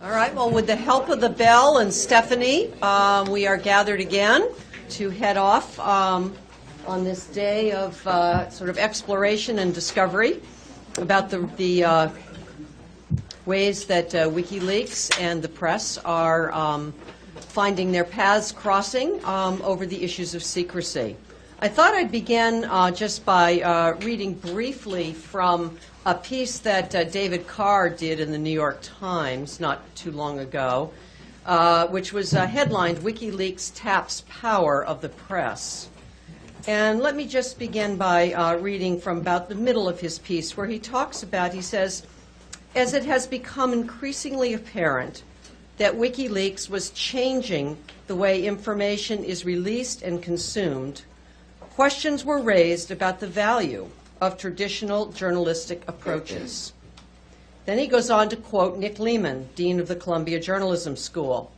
All right, well, with the help of the bell and Stephanie, we are gathered again to head off on this day of sort of exploration and discovery about the ways that WikiLeaks and the press are finding their paths crossing over the issues of secrecy. I thought I'd begin just by reading briefly from a piece that David Carr did in the New York Times not too long ago, which was headlined, "WikiLeaks Taps Power of the Press." And let me just begin by reading from about the middle of his piece, where he talks about, he says, as it has become increasingly apparent that WikiLeaks was changing the way information is released and consumed, questions were raised about the value of traditional journalistic approaches. Then he goes on to quote Nick Lehman, Dean of the Columbia Journalism School.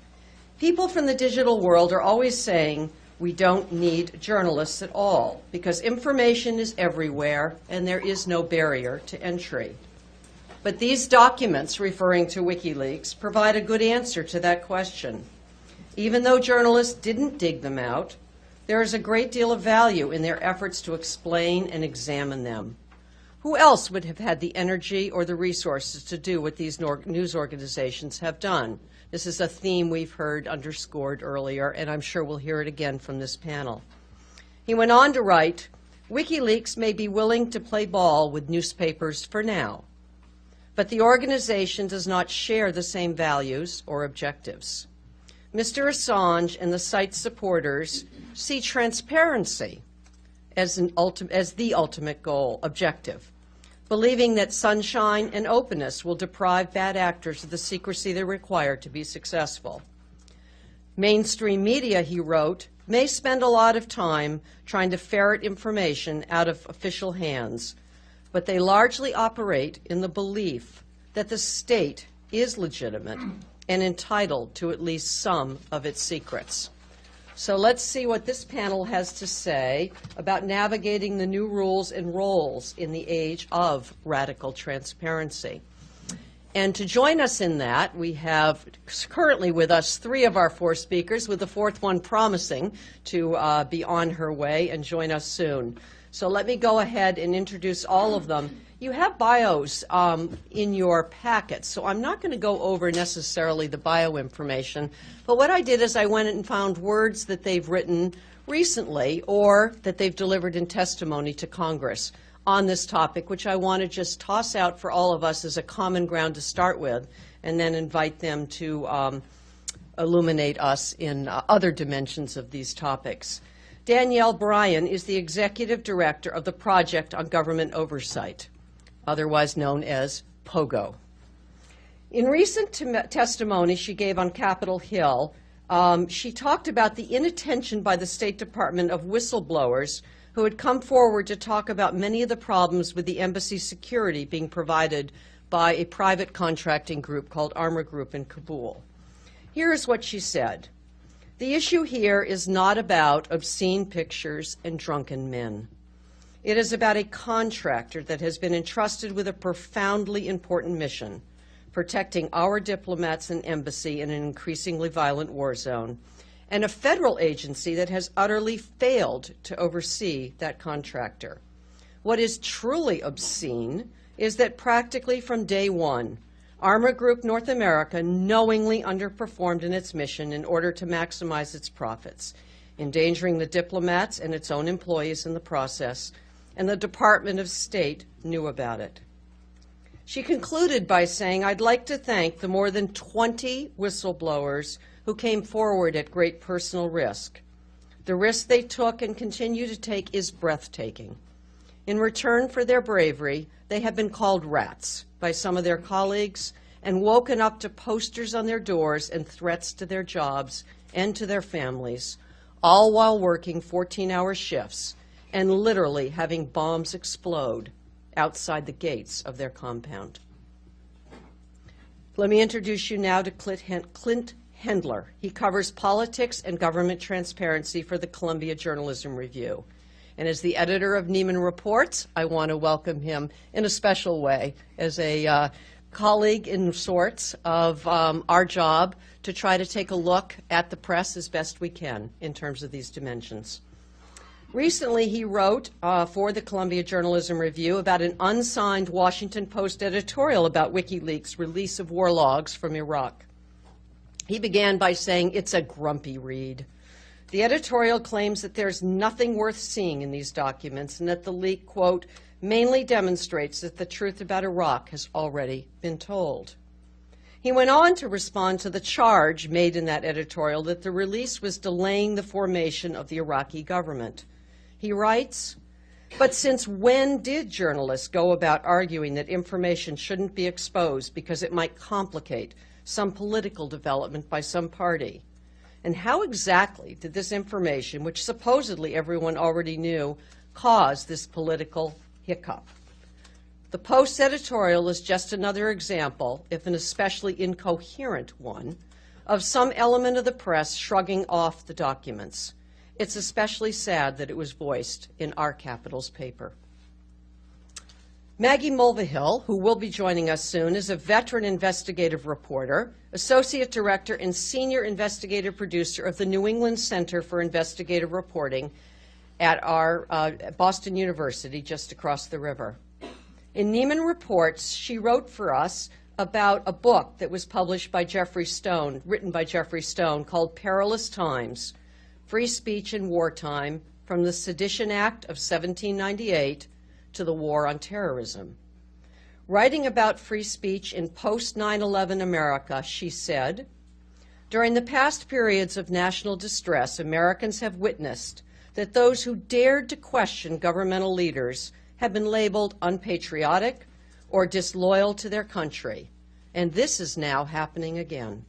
People from the digital world are always saying we don't need journalists at all because information is everywhere and there is no barrier to entry. But these documents, referring to WikiLeaks, provide a good answer to that question. Even though journalists didn't dig them out, there is a great deal of value in their efforts to explain and examine them. Who else would have had the energy or the resources to do what these news organizations have done? This is a theme we've heard underscored earlier, and I'm sure we'll hear it again from this panel. He went on to write, WikiLeaks may be willing to play ball with newspapers for now, but the organization does not share the same values or objectives. Mr. Assange and the site's supporters see transparency as the ultimate goal, objective, believing that sunshine and openness will deprive bad actors of the secrecy they require to be successful. Mainstream media, he wrote, may spend a lot of time trying to ferret information out of official hands, but they largely operate in the belief that the state is legitimate and entitled to at least some of its secrets. So let's see what this panel has to say about navigating the new rules and roles in the age of radical transparency. And to join us in that, we have currently with us 3 of our 4 speakers, with the 4th one promising to be on her way and join us soon. So let me go ahead and introduce all of them. You have bios in your packets, so I'm not going to go over necessarily the bio information, but what I did is I went and found words that they've written recently or that they've delivered in testimony to Congress on this topic, which I want to just toss out for all of us as a common ground to start with, and then invite them to illuminate us in other dimensions of these topics. Danielle Bryan is the Executive Director of the Project on Government Oversight, otherwise known as POGO. In recent testimony she gave on Capitol Hill, she talked about the inattention by the State Department of whistleblowers who had come forward to talk about many of the problems with the embassy security being provided by a private contracting group called Armor Group in Kabul. Here is what she said. The issue here is not about obscene pictures and drunken men. It is about a contractor that has been entrusted with a profoundly important mission, protecting our diplomats and embassy in an increasingly violent war zone, and a federal agency that has utterly failed to oversee that contractor. What is truly obscene is that practically from day one, Armor Group North America knowingly underperformed in its mission in order to maximize its profits, endangering the diplomats and its own employees in the process, and the Department of State knew about it. She concluded by saying, I'd like to thank the more than 20 whistleblowers who came forward at great personal risk. The risk they took and continue to take is breathtaking. In return for their bravery, they have been called rats by some of their colleagues and woken up to posters on their doors and threats to their jobs and to their families, all while working 14-hour shifts and literally having bombs explode outside the gates of their compound. Let me introduce you now to Clint Hendler. He covers politics and government transparency for the Columbia Journalism Review. And as the editor of Neiman Reports, I want to welcome him in a special way as a colleague in sorts of our job to try to take a look at the press as best we can in terms of these dimensions. Recently, he wrote for the Columbia Journalism Review about an unsigned Washington Post editorial about WikiLeaks' release of war logs from Iraq. He began by saying, "It's a grumpy read." The editorial claims that there's nothing worth seeing in these documents and that the leak, quote, mainly demonstrates that the truth about Iraq has already been told. He went on to respond to the charge made in that editorial that the release was delaying the formation of the Iraqi government. He writes, "But since when did journalists go about arguing that information shouldn't be exposed because it might complicate some political development by some party? And how exactly did this information, which supposedly everyone already knew, cause this political hiccup?" The Post's editorial is just another example, if an especially incoherent one, of some element of the press shrugging off the documents. It's especially sad that it was voiced in our capital's paper. Maggie Mulvihill, who will be joining us soon, is a veteran investigative reporter, associate director and senior investigative producer of the New England Center for Investigative Reporting at our Boston University, just across the river. In Neiman Reports, she wrote for us about a book that was published by Jeffrey Stone, written by Jeffrey Stone, called Perilous Times: Free Speech in Wartime, from the Sedition Act of 1798 to the War on Terrorism. Writing about free speech in post-9/11 America, she said, "During the past periods of national distress, Americans have witnessed that those who dared to question governmental leaders have been labeled unpatriotic or disloyal to their country, and this is now happening again.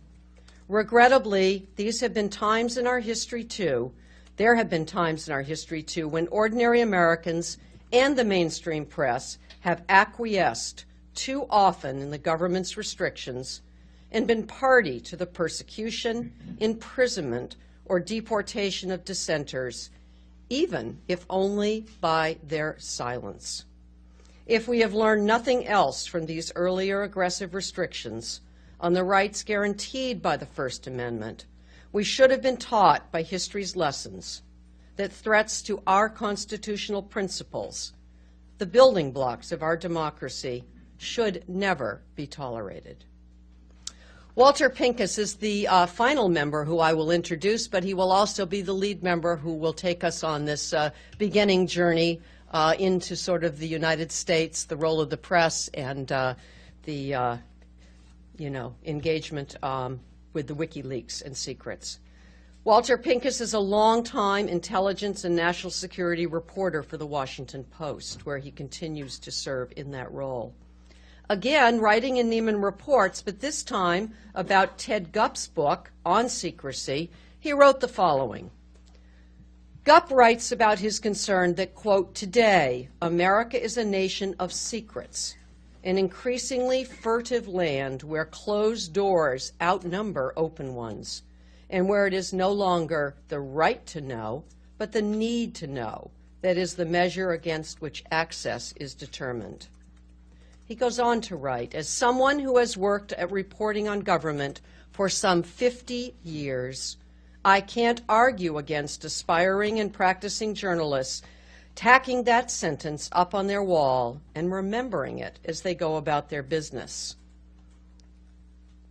Regrettably, these have been times in our history, too. There have been times in our history, too, when ordinary Americans and the mainstream press have acquiesced too often in the government's restrictions and been party to the persecution, imprisonment, or deportation of dissenters, even if only by their silence. If we have learned nothing else from these earlier aggressive restrictions on the rights guaranteed by the First Amendment, we should have been taught by history's lessons that threats to our constitutional principles, the building blocks of our democracy, should never be tolerated." Walter Pincus is the final member who I will introduce, but he will also be the lead member who will take us on this beginning journey into sort of the United States, the role of the press, and the engagement with the WikiLeaks and secrets. Walter Pincus is a longtime intelligence and national security reporter for the Washington Post, where he continues to serve in that role. Again, writing in Neiman Reports, but this time about Ted Gupp's book on secrecy, he wrote the following. Gupp writes about his concern that, quote, "Today, America is a nation of secrets, an increasingly furtive land where closed doors outnumber open ones, and where it is no longer the right to know, but the need to know that is the measure against which access is determined." He goes on to write, "As someone who has worked at reporting on government for some 50 years, I can't argue against aspiring and practicing journalists tacking that sentence up on their wall and remembering it as they go about their business.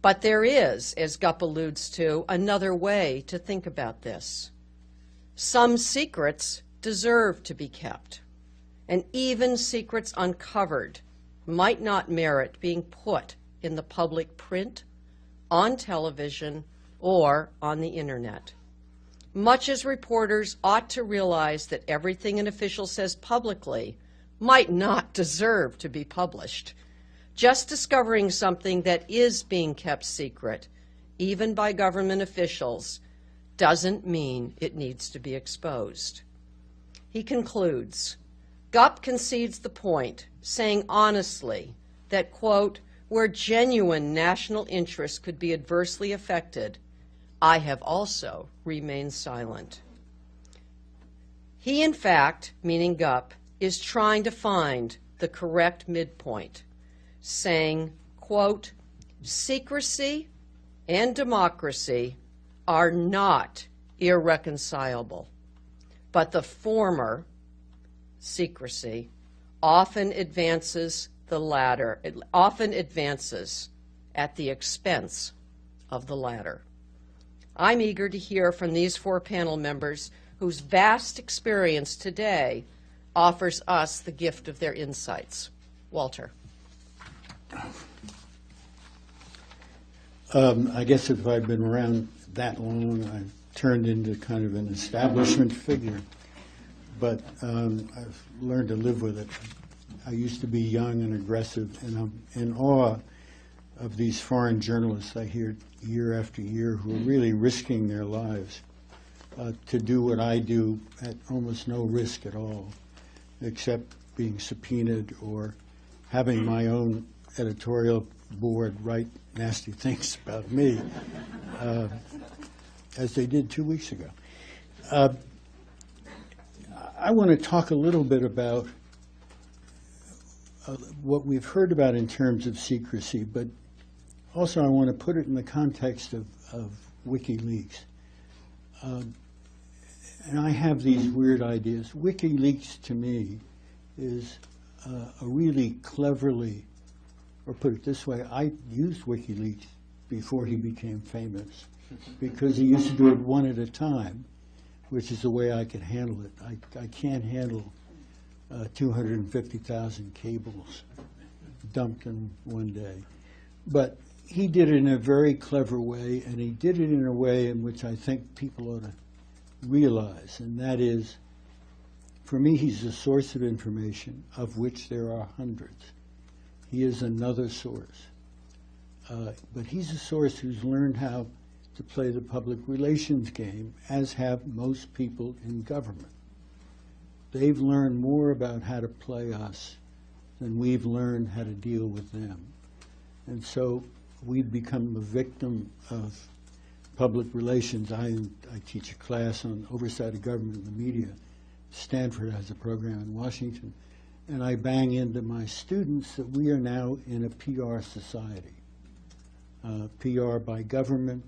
But there is, as Gupp alludes to, another way to think about this. Some secrets deserve to be kept, and even secrets uncovered might not merit being put in the public print, on television, or on the internet. Much as reporters ought to realize that everything an official says publicly might not deserve to be published, just discovering something that is being kept secret, even by government officials, doesn't mean it needs to be exposed." He concludes, Gupp concedes the point, saying honestly that, quote, "where genuine national interest could be adversely affected, I have also remained silent." He, in fact, meaning Gupp, is trying to find the correct midpoint, saying, quote, secrecy and democracy are not irreconcilable, but the former, secrecy, often advances the latter. It often advances at the expense of the latter. I'm eager to hear from these 4 panel members whose vast experience today offers us the gift of their insights. Walter. I guess if I've been around that long, I've turned into kind of an establishment figure, but I've learned to live with it. I used to be young and aggressive, and I'm in awe of these foreign journalists I hear year after year who are really risking their lives to do what I do at almost no risk at all, except being subpoenaed or having my own editorial board write nasty things about me, as they did 2 weeks ago. I want to talk a little bit about what we've heard about in terms of secrecy, but also I want to put it in the context of WikiLeaks. And I have these weird ideas. WikiLeaks, to me, is a really cleverly, or put it this way, I used WikiLeaks before he became famous, because he used to do it one at a time, which is the way I could handle it. I can't handle 250,000 cables dumped in one day. But he did it in a very clever way, and he did it in a way in which I think people ought to realize, and that is, for me, he's a source of information, of which there are hundreds. He is another source. But he's a source who's learned how to play the public relations game, as have most people in government. They've learned more about how to play us than we've learned how to deal with them. And so we've become a victim of public relations. I teach a class on oversight of government and the media. Stanford has a program in Washington. And I bang into my students that we are now in a PR society. PR by government,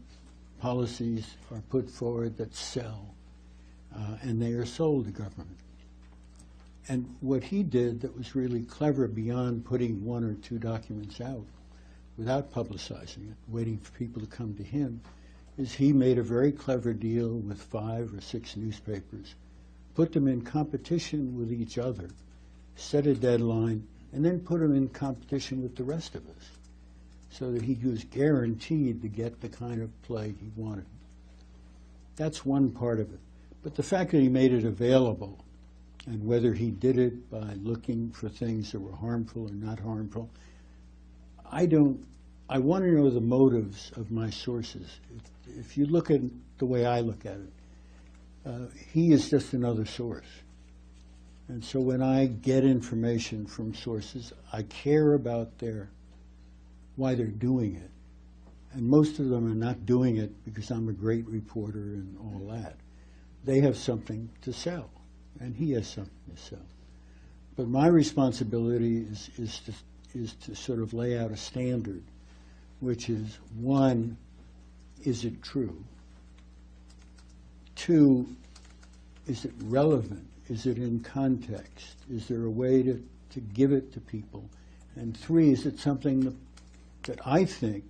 policies are put forward that sell, and they are sold to government. And what he did that was really clever, beyond putting 1 or 2 documents out without publicizing it, waiting for people to come to him, is he made a very clever deal with 5 or 6 newspapers, put them in competition with each other, set a deadline, and then put them in competition with the rest of us, so that he was guaranteed to get the kind of play he wanted. That's one part of it. But the fact that he made it available, and whether he did it by looking for things that were harmful or not harmful, I want to know the motives of my sources. If you look at the way I look at it, he is just another source. And so when I get information from sources, I care about why they're doing it. And most of them are not doing it because I'm a great reporter and all that. They have something to sell, and he has something to sell. But my responsibility is to sort of lay out a standard, which is, 1, is it true? 2, is it relevant? Is it in context? Is there a way to give it to people? And 3, is it something that I think,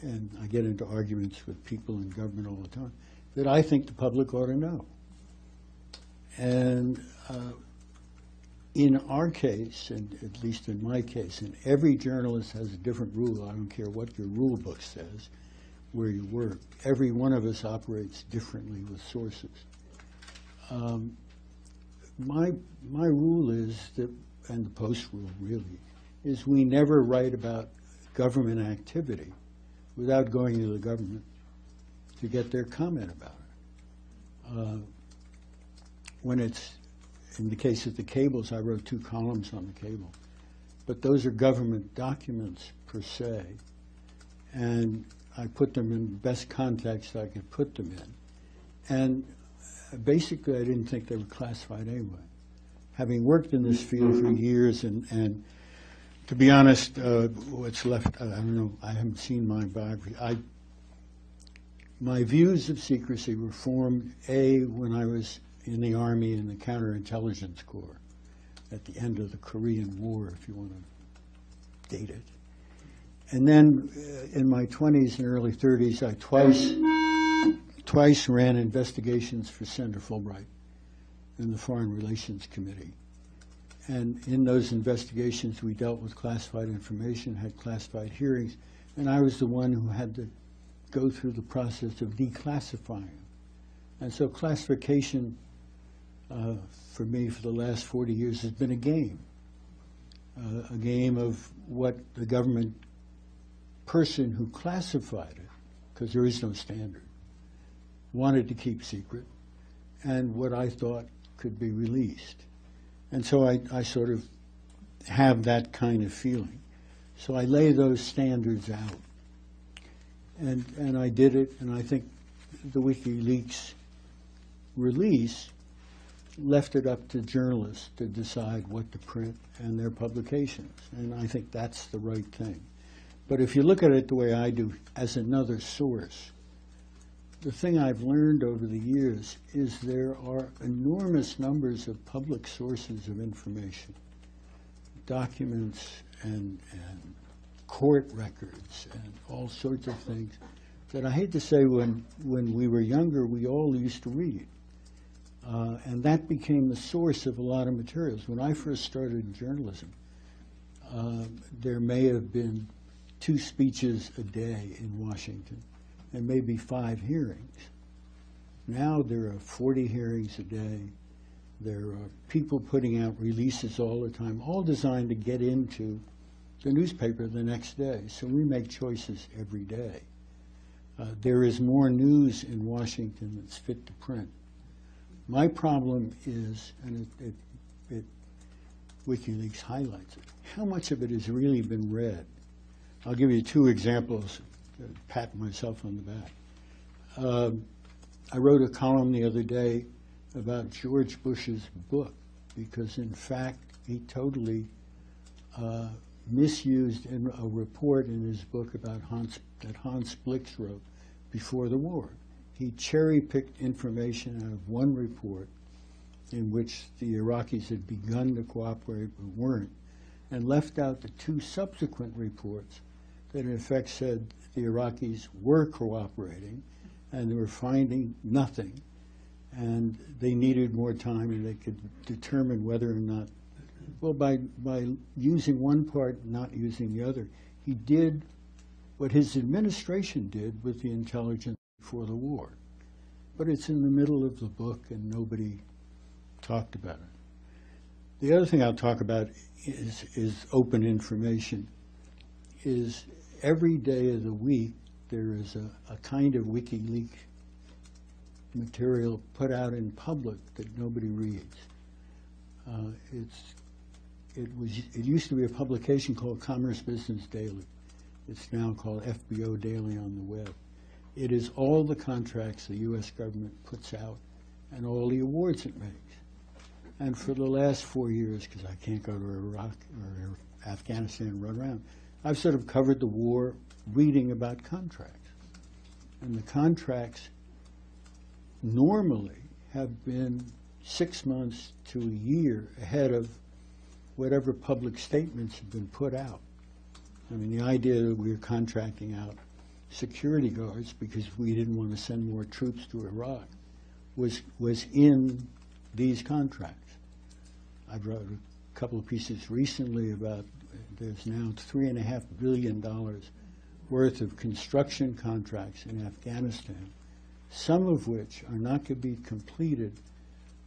and I get into arguments with people in government all the time, that I think the public ought to know? And in our case, and at least in my case, and every journalist has a different rule. I don't care what your rule book says, where you work. Every one of us operates differently with sources. My rule is that, and the Post rule really, is we never write about government activity without going to the government to get their comment about it. When it's, in the case of the cables, I wrote 2 columns on the cable, but those are government documents per se, and I put them in the best context I could put them in. And basically, I didn't think they were classified anyway. Having worked in this field for years and To be honest, what's left, I don't know, I haven't seen my biography. My views of secrecy were formed, when I was in the Army in the Counterintelligence Corps at the end of the Korean War, if you want to date it. And then in my 20s and early 30s, I twice ran investigations for Senator Fulbright in the Foreign Relations Committee. And in those investigations, we dealt with classified information, had classified hearings, and I was the one who had to go through the process of declassifying. And so classification, for me, for the last 40 years, has been a game of what the government person who classified it, because there is no standard, wanted to keep secret, and what I thought could be released. And so I sort of have that kind of feeling. So I lay those standards out. And I did it, and I think the WikiLeaks release left it up to journalists to decide what to print and their publications. And I think that's the right thing. But if you look at it the way I do, as another source, the thing I've learned over the years is there are enormous numbers of public sources of information, documents and court records and all sorts of things that I hate to say when we were younger we all used to read. And that became the source of a lot of materials. When I first started in journalism, there may have been 2 speeches a day in Washington and maybe 5 hearings. Now there are 40 hearings a day. There are people putting out releases all the time, all designed to get into the newspaper the next day. So we make choices every day. There is more news in Washington that's fit to print. My problem is, and WikiLeaks highlights it, how much of it has really been read. I'll give you 2 examples to pat myself on the back. I wrote a column the other day about George Bush's book because, in fact, he totally misused in a report in his book about that Hans Blix wrote before the war. He cherry-picked information out of one report in which the Iraqis had begun to cooperate but weren't, and left out the 2 subsequent reports that in effect said the Iraqis were cooperating and they were finding nothing, and they needed more time and they could determine whether or not, well, by using one part and not using the other, he did what his administration did with the intelligence before the war. But it's in the middle of the book and nobody talked about it. The other thing I'll talk about is open information. Is every day of the week there is a kind of WikiLeaks material put out in public that nobody reads. It used to be a publication called Commerce Business Daily. It's now called FBO Daily on the web. It is all the contracts the U.S. government puts out and all the awards it makes. And for the last 4 years, because I can't go to Iraq or Afghanistan and run around, I've sort of covered the war reading about contracts. And the contracts normally have been 6 months to a year ahead of whatever public statements have been put out. I mean, the idea that we were contracting out security guards because we didn't want to send more troops to Iraq was in these contracts. I wrote a couple of pieces recently about there's now $3.5 billion worth of construction contracts in Afghanistan, some of which are not going to be completed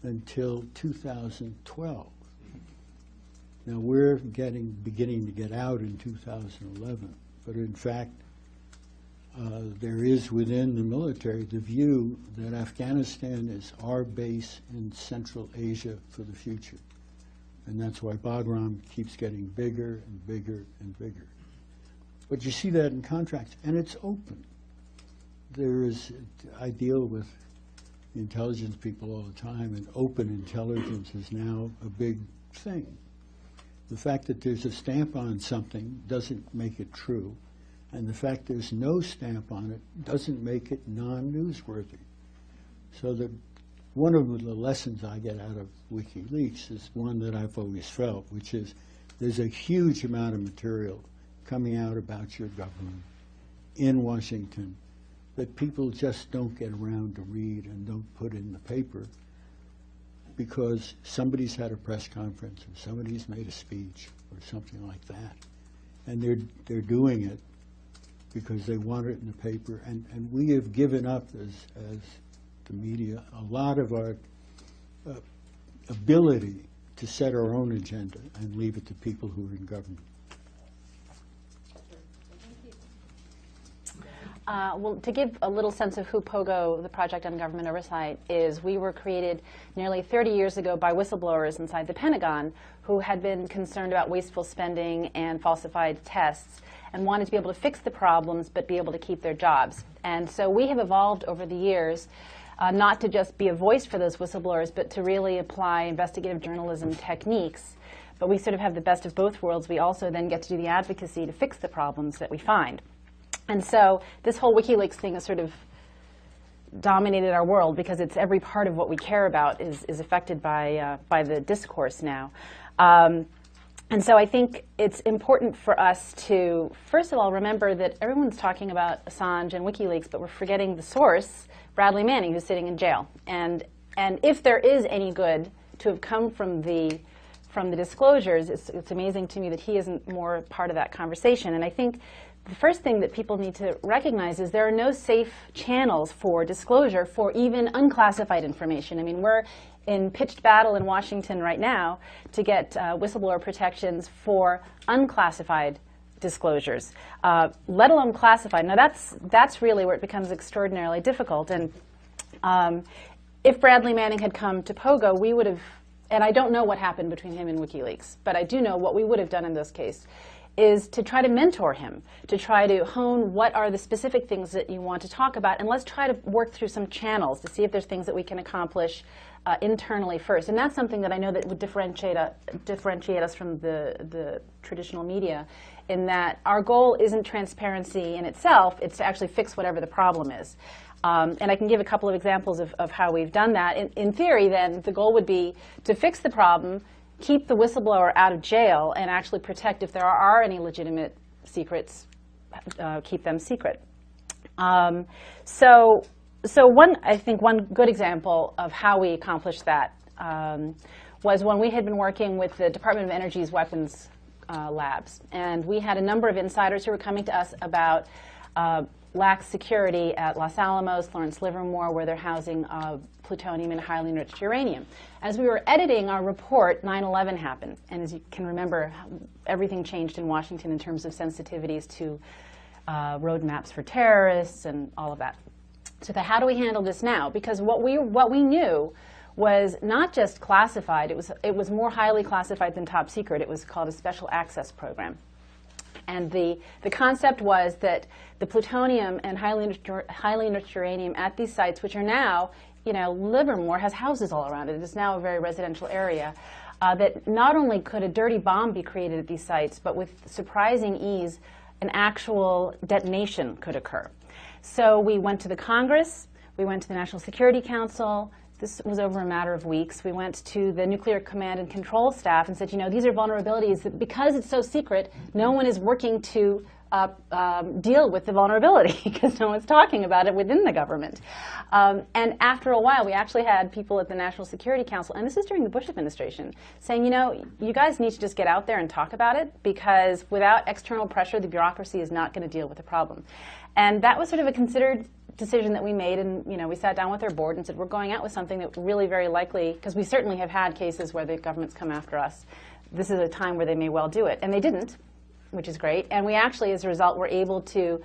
until 2012. Now we're beginning to get out in 2011, but in fact there is within the military the view that Afghanistan is our base in Central Asia for the future. And that's why Bagram keeps getting bigger and bigger and bigger. But you see that in contracts, and it's open. I deal with intelligence people all the time, and open intelligence is now a big thing. The fact that there's a stamp on something doesn't make it true, and the fact there's no stamp on it doesn't make it non-newsworthy. So one of the lessons I get out of WikiLeaks is one that I've always felt, which is there's a huge amount of material coming out about your government in Washington that people just don't get around to read and don't put in the paper because somebody's had a press conference or somebody's made a speech or something like that. And they're doing it because they want it in the paper. And we have given up as the media a lot of our ability to set our own agenda and leave it to people who are in government. Well, to give a little sense of who POGO, the Project on Government Oversight, is, we were created nearly 30 years ago by whistleblowers inside the Pentagon who had been concerned about wasteful spending and falsified tests and wanted to be able to fix the problems but be able to keep their jobs. And so we have evolved over the years not to just be a voice for those whistleblowers, but to really apply investigative journalism techniques. But we sort of have the best of both worlds. We also then get to do the advocacy to fix the problems that we find. And so this whole WikiLeaks thing has sort of dominated our world because it's every part of what we care about is affected by the discourse now. And so I think it's important for us to, first of all, remember that everyone's talking about Assange and WikiLeaks, but we're forgetting the source, Bradley Manning, who's sitting in jail. And if there is any good to have come from the disclosures, it's amazing to me that he isn't more part of that conversation. And I think the first thing that people need to recognize is there are no safe channels for disclosure for even unclassified information. I mean, we're in pitched battle in Washington right now to get whistleblower protections for unclassified disclosures, let alone classified. Now that's really where it becomes extraordinarily difficult. And if Bradley Manning had come to POGO, we would have, and I don't know what happened between him and WikiLeaks, but I do know what we would have done in this case is to try to mentor him, to try to hone what are the specific things that you want to talk about, and let's try to work through some channels to see if there's things that we can accomplish internally first. And that's something that I know that would differentiate us from the traditional media, in that our goal isn't transparency in itself, it's to actually fix whatever the problem is. And I can give a couple of examples of how we've done that. In theory, then, the goal would be to fix the problem, keep the whistleblower out of jail, and actually protect, if there are any legitimate secrets, keep them secret. So I think one good example of how we accomplished that was when we had been working with the Department of Energy's weapons labs. And we had a number of insiders who were coming to us about lax security at Los Alamos, Lawrence Livermore, where they're housing plutonium and highly enriched uranium. As we were editing our report, 9/11 happened. And as you can remember, everything changed in Washington in terms of sensitivities to roadmaps for terrorists and all of that. So how do we handle this now? Because what we knew was not just classified, it was more highly classified than top secret. It was called a special access program. And the concept was that the plutonium and highly enriched uranium at these sites, which are now, Livermore has houses all around it. It is now a very residential area. That not only could a dirty bomb be created at these sites, but with surprising ease, an actual detonation could occur. So we went to the Congress, we went to the National Security Council. This was over a matter of weeks. We went to the Nuclear Command and Control staff and said, these are vulnerabilities that, because it's so secret, no one is working to deal with the vulnerability because no one's talking about it within the government. And after a while, we actually had people at the National Security Council, and this is during the Bush administration, saying, you guys need to just get out there and talk about it, because without external pressure, the bureaucracy is not going to deal with the problem. And that was sort of a considered decision that we made, and we sat down with our board and said, we're going out with something that really very likely, because we certainly have had cases where the government's come after us, this is a time where they may well do it. And they didn't, which is great. And we actually, as a result, were able to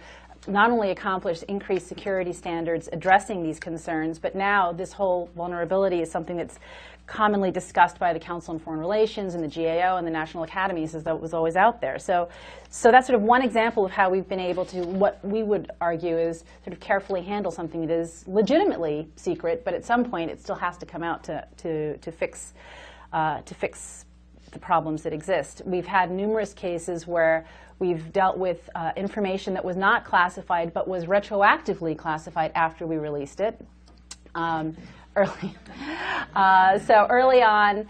not only accomplish increased security standards addressing these concerns, but now this whole vulnerability is something that's commonly discussed by the Council on Foreign Relations and the GAO and the National Academies, as though it was always out there. So that's sort of one example of how we've been able to, what we would argue is sort of carefully handle something that is legitimately secret, but at some point it still has to come out to fix the problems that exist. We've had numerous cases where we've dealt with information that was not classified but was retroactively classified after we released it. So early on,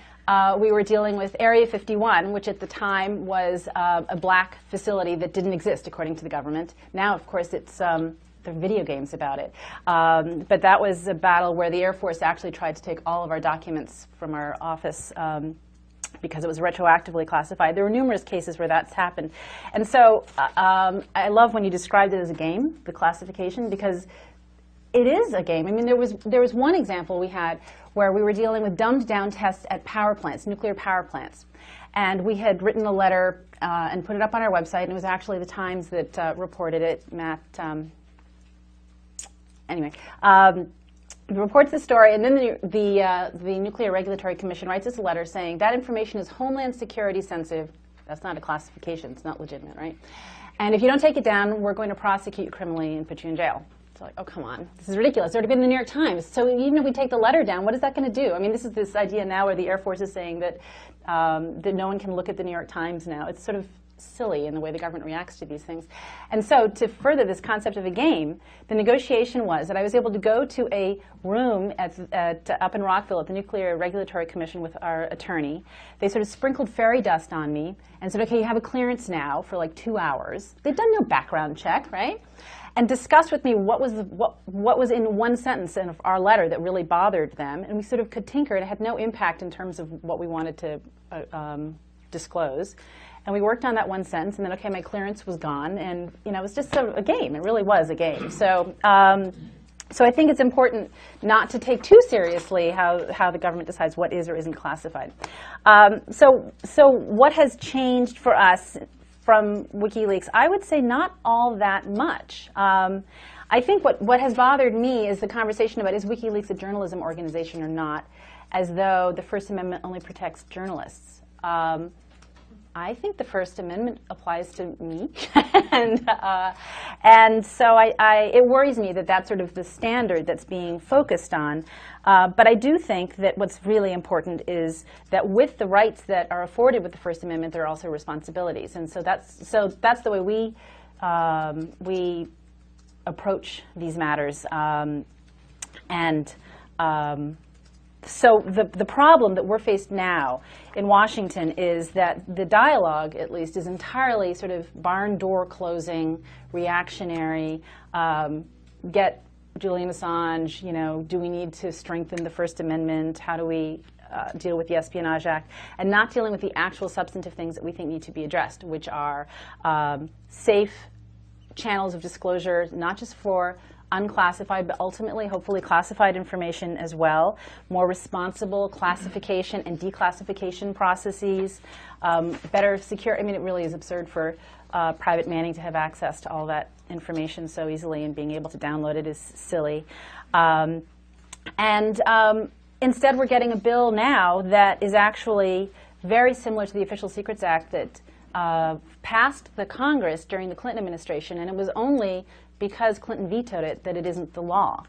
we were dealing with Area 51, which at the time was a black facility that didn't exist according to the government. Now, of course, it's there are video games about it. But that was a battle where the Air Force actually tried to take all of our documents from our office because it was retroactively classified. There were numerous cases where that's happened. And so I love when you described it as a game, the classification, because it is a game. I mean, there was one example we had where we were dealing with dumbed-down tests at power plants, nuclear power plants. And we had written a letter and put it up on our website, and it was actually the Times that reported it. Matt, anyway, reports the story, and then the Nuclear Regulatory Commission writes us a letter saying that information is Homeland Security sensitive. That's not a classification. It's not legitimate, right? And if you don't take it down, we're going to prosecute you criminally and put you in jail. It's like, oh, come on. This is ridiculous. It's already been in the New York Times. So even if we take the letter down, what is that going to do? I mean, this is this idea now where the Air Force is saying that, that no one can look at the New York Times now. It's sort of silly in the way the government reacts to these things. And so to further this concept of a game, the negotiation was that I was able to go to a room up in Rockville at the Nuclear Regulatory Commission with our attorney. They sort of sprinkled fairy dust on me and said, okay, you have a clearance now for like 2 hours. They'd done no background check, right? And discussed with me what was in one sentence in our letter that really bothered them. And we sort of could tinker. It had no impact in terms of what we wanted to disclose. And we worked on that one sentence, and then, okay, my clearance was gone. And, you know, it was just a game. It really was a game. So, so I think it's important not to take too seriously how the government decides what is or isn't classified. So what has changed for us from WikiLeaks? I would say not all that much. I think what has bothered me is the conversation about is WikiLeaks a journalism organization or not, as though the First Amendment only protects journalists. I think the First Amendment applies to me, and so it worries me that that's sort of the standard that's being focused on. But I do think that what's really important is that with the rights that are afforded with the First Amendment, there are also responsibilities, and so that's the way we approach these matters, So the problem that we're faced now in Washington is that the dialogue, at least, is entirely sort of barn door closing, reactionary, get Julian Assange, you know, do we need to strengthen the First Amendment? How do we deal with the Espionage Act? And not dealing with the actual substantive things that we think need to be addressed, which are safe channels of disclosure, not just for unclassified, but ultimately, hopefully, classified information as well, more responsible classification and declassification processes, better secure. I mean, it really is absurd for private manning to have access to all that information so easily, and being able to download it is silly. Instead, we're getting a bill now that is actually very similar to the Official Secrets Act that passed the Congress during the Clinton administration, and it was only because Clinton vetoed it that it isn't the law.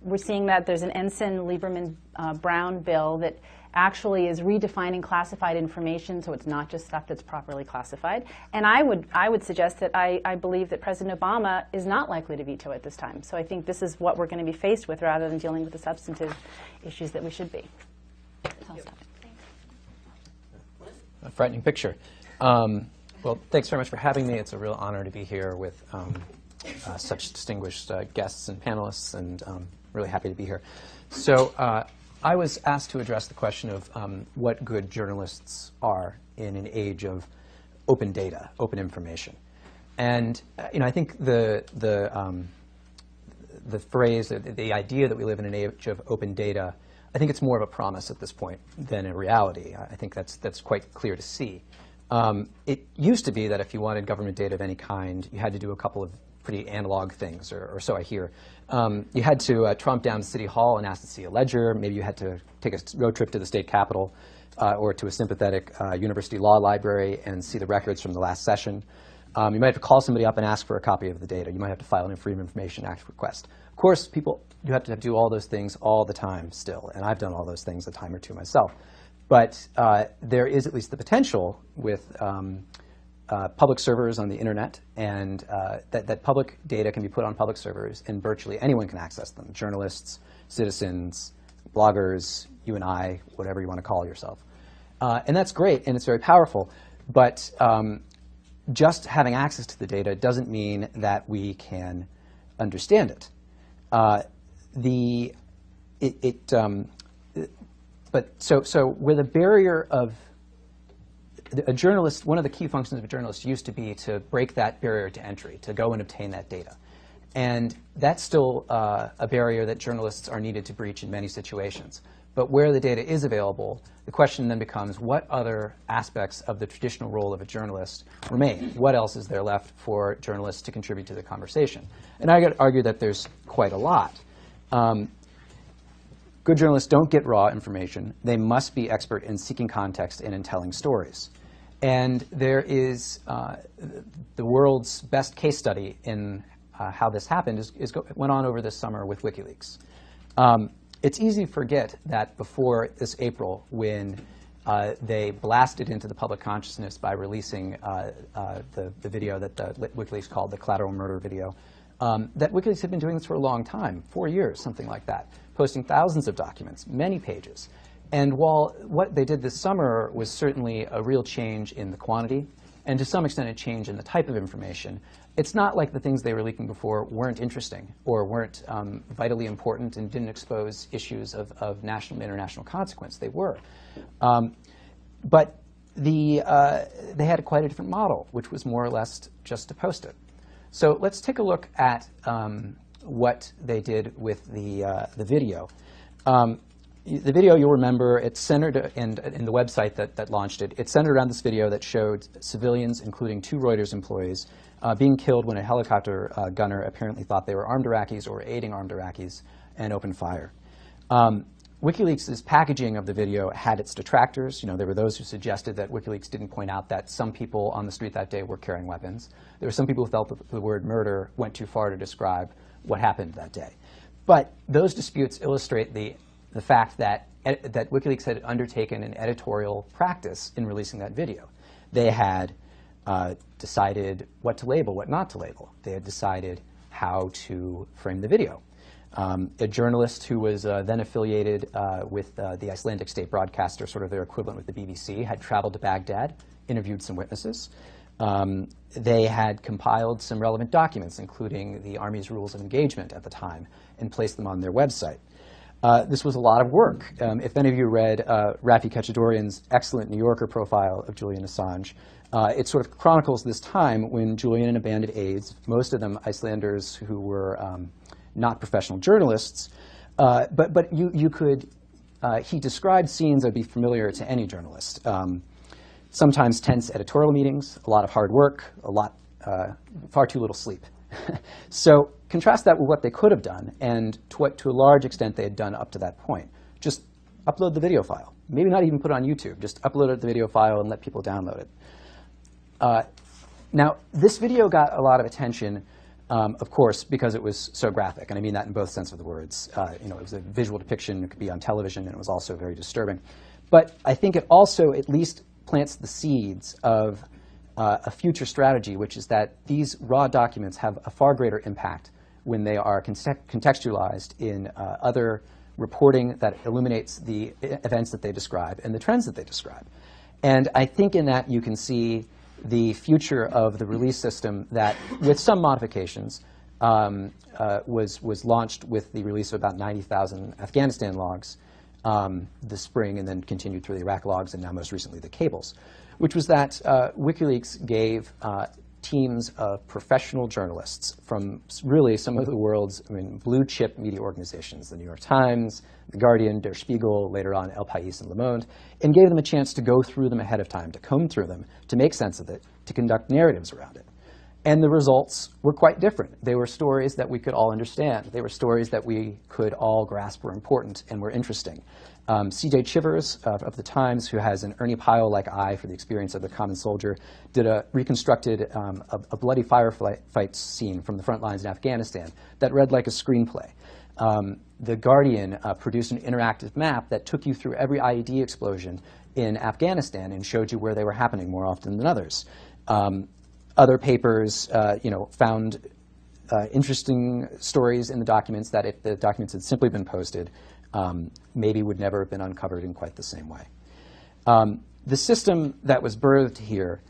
We're seeing that there's an Ensign Lieberman-Brown bill that actually is redefining classified information, so it's not just stuff that's properly classified. And I would suggest that I believe that President Obama is not likely to veto it this time. So I think this is what we're going to be faced with rather than dealing with the substantive issues that we should be. So I'll stop. A frightening picture. Well, thanks very much for having me. It's a real honor to be here with such distinguished guests and panelists, and really happy to be here. So I was asked to address the question of what good journalists are in an age of open data, open information. And you know, I think the phrase, the idea that we live in an age of open data, I think it's more of a promise at this point than a reality. I think that's quite clear to see. It used to be that if you wanted government data of any kind, you had to do a couple of pretty analog things, or so I hear. You had to tromp down to City Hall and ask to see a ledger. Maybe you had to take a road trip to the state capitol or to a sympathetic university law library and see the records from the last session. You might have to call somebody up and ask for a copy of the data. You might have to file an Freedom of Information Act request. Of course, you have to do all those things all the time still, and I've done all those things a time or two myself. But there is at least the potential with public servers on the internet, and that public data can be put on public servers, and virtually anyone can access them: journalists, citizens, bloggers, you and I, whatever you want to call yourself. And that's great, and it's very powerful. But just having access to the data doesn't mean that we can understand it. So where the barrier of a journalist, one of the key functions of a journalist used to be to break that barrier to entry, to go and obtain that data. And that's still a barrier that journalists are needed to breach in many situations. But where the data is available, the question then becomes, what other aspects of the traditional role of a journalist remain? What else is there left for journalists to contribute to the conversation? And I could argue that there's quite a lot. Good journalists don't get raw information. They must be expert in seeking context and in telling stories. And there is the world's best case study in how this happened went on over this summer with WikiLeaks. It's easy to forget that before this April, when they blasted into the public consciousness by releasing the video that WikiLeaks called the collateral murder video, that WikiLeaks had been doing this for a long time, 4 years, something like that, posting thousands of documents, many pages. And while what they did this summer was certainly a real change in the quantity, and to some extent a change in the type of information, it's not like the things they were leaking before weren't interesting or weren't vitally important and didn't expose issues of national and international consequence. They were. But they had quite a different model, which was more or less just to post it. So let's take a look at what they did with the video. The video, you'll remember, it's centered in the website that launched it. It's centered around this video that showed civilians, including 2 Reuters employees, being killed when a helicopter gunner apparently thought they were armed Iraqis or aiding armed Iraqis and opened fire. WikiLeaks' packaging of the video had its detractors. There were those who suggested that WikiLeaks didn't point out that some people on the street that day were carrying weapons. There were some people who felt that the word murder went too far to describe what happened that day. But those disputes illustrate the fact that WikiLeaks had undertaken an editorial practice in releasing that video. They had decided what to label, what not to label. They had decided how to frame the video. A journalist who was then affiliated with the Icelandic state broadcaster, sort of their equivalent with the BBC, had traveled to Baghdad, interviewed some witnesses. They had compiled some relevant documents, including the Army's rules of engagement at the time, and placed them on their website. This was a lot of work. If any of you read Rafi Kachadorian's excellent New Yorker profile of Julian Assange, it sort of chronicles this time when Julian and a band of aides, most of them Icelanders who were not professional journalists, but you could, he described scenes that would be familiar to any journalist. Sometimes tense editorial meetings, a lot of hard work, far too little sleep. So contrast that with what they could have done, and to what, to a large extent, they had done up to that point. Just upload the video file. Maybe not even put it on YouTube. Just upload the video file and let people download it. Now, this video got a lot of attention, of course, because it was so graphic, and I mean that in both senses of the words. It was a visual depiction. It could be on television, and it was also very disturbing. But I think it also at least plants the seeds of a future strategy, which is that these raw documents have a far greater impact when they are contextualized in other reporting that illuminates the events that they describe and the trends that they describe. And I think in that you can see the future of the release system that, with some modifications, was launched with the release of about 90,000 Afghanistan logs this spring, and then continued through the Iraq logs, and now most recently the cables, which was that WikiLeaks gave teams of professional journalists from really some of the world's blue-chip media organizations, the New York Times, The Guardian, Der Spiegel, later on El País and Le Monde, and gave them a chance to go through them ahead of time, to comb through them, to make sense of it, to conduct narratives around it. And the results were quite different. They were stories that we could all understand. They were stories that we could all grasp were important and were interesting. C.J. Chivers of the Times, who has an Ernie Pyle-like eye for the experience of the common soldier, reconstructed a bloody firefight scene from the front lines in Afghanistan that read like a screenplay. The Guardian produced an interactive map that took you through every IED explosion in Afghanistan and showed you where they were happening more often than others. Other papers, found interesting stories in the documents that if the documents had simply been posted, maybe would never have been uncovered in quite the same way. The system that was birthed here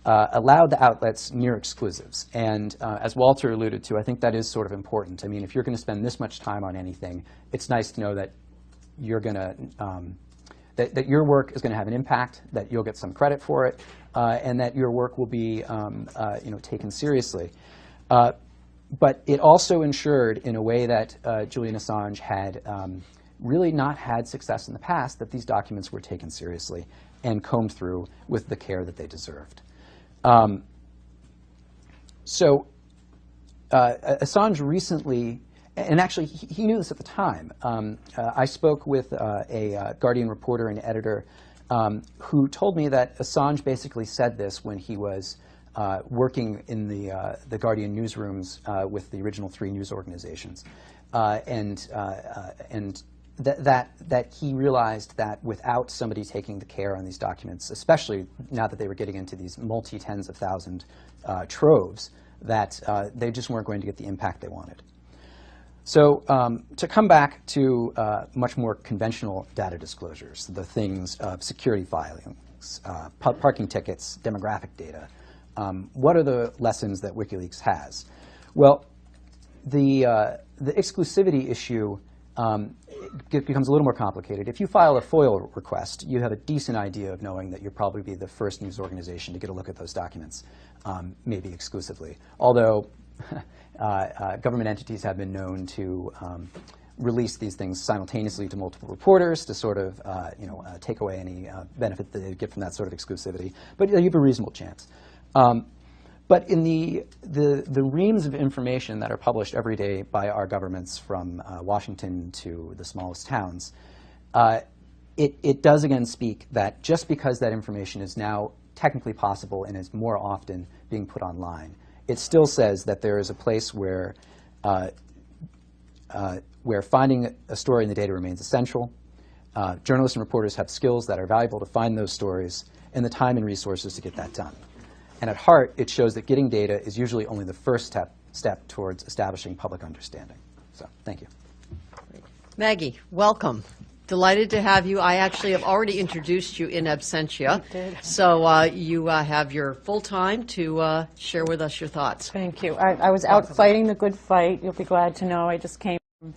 allowed the outlets near exclusives. And as Walter alluded to, I think that is sort of important. I mean, if you're going to spend this much time on anything, it's nice to know that you're going to, that your work is going to have an impact, that you'll get some credit for it, and that your work will be taken seriously. But it also ensured, in a way that Julian Assange had really not had success in the past, that these documents were taken seriously and combed through with the care that they deserved. Assange recently, and actually he knew this at the time, I spoke with a Guardian reporter and editor who told me that Assange basically said this when he was working in the Guardian newsrooms with the original 3 news organizations, and that he realized that without somebody taking the care on these documents, especially now that they were getting into these multi-tens of thousand troves, that they just weren't going to get the impact they wanted. So to come back to much more conventional data disclosures, the things of security filings, parking tickets, demographic data, what are the lessons that WikiLeaks has? Well, the exclusivity issue it becomes a little more complicated. If you file a FOIL request, you have a decent idea of knowing that you'll probably be the first news organization to get a look at those documents, maybe exclusively. Although government entities have been known to release these things simultaneously to multiple reporters to sort of take away any benefit that they get from that sort of exclusivity. But you have a reasonable chance. But in the reams of information that are published every day by our governments, from Washington to the smallest towns, it does again speak that just because that information is now technically possible and is more often being put online, it still says that there is a place where finding a story in the data remains essential. Journalists and reporters have skills that are valuable to find those stories and the time and resources to get that done. And at heart, it shows that getting data is usually only the first step towards establishing public understanding. So, thank you. Maggie, welcome. Delighted to have you. I actually have already introduced you in absentia. So you have your full time to share with us your thoughts. Thank you. I was out fighting the good fight. You'll be glad to know I just came from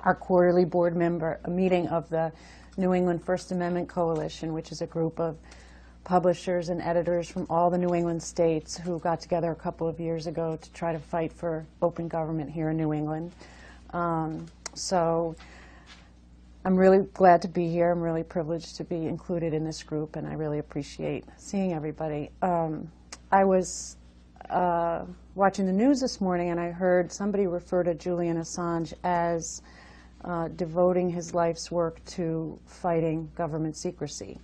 our quarterly board member meeting of the New England First Amendment Coalition, which is a group of publishers and editors from all the New England states who got together a couple of years ago to try to fight for open government here in New England. So I'm really glad to be here. I'm really privileged to be included in this group, and I really appreciate seeing everybody. I was watching the news this morning, and I heard somebody refer to Julian Assange as devoting his life's work to fighting government secrecy.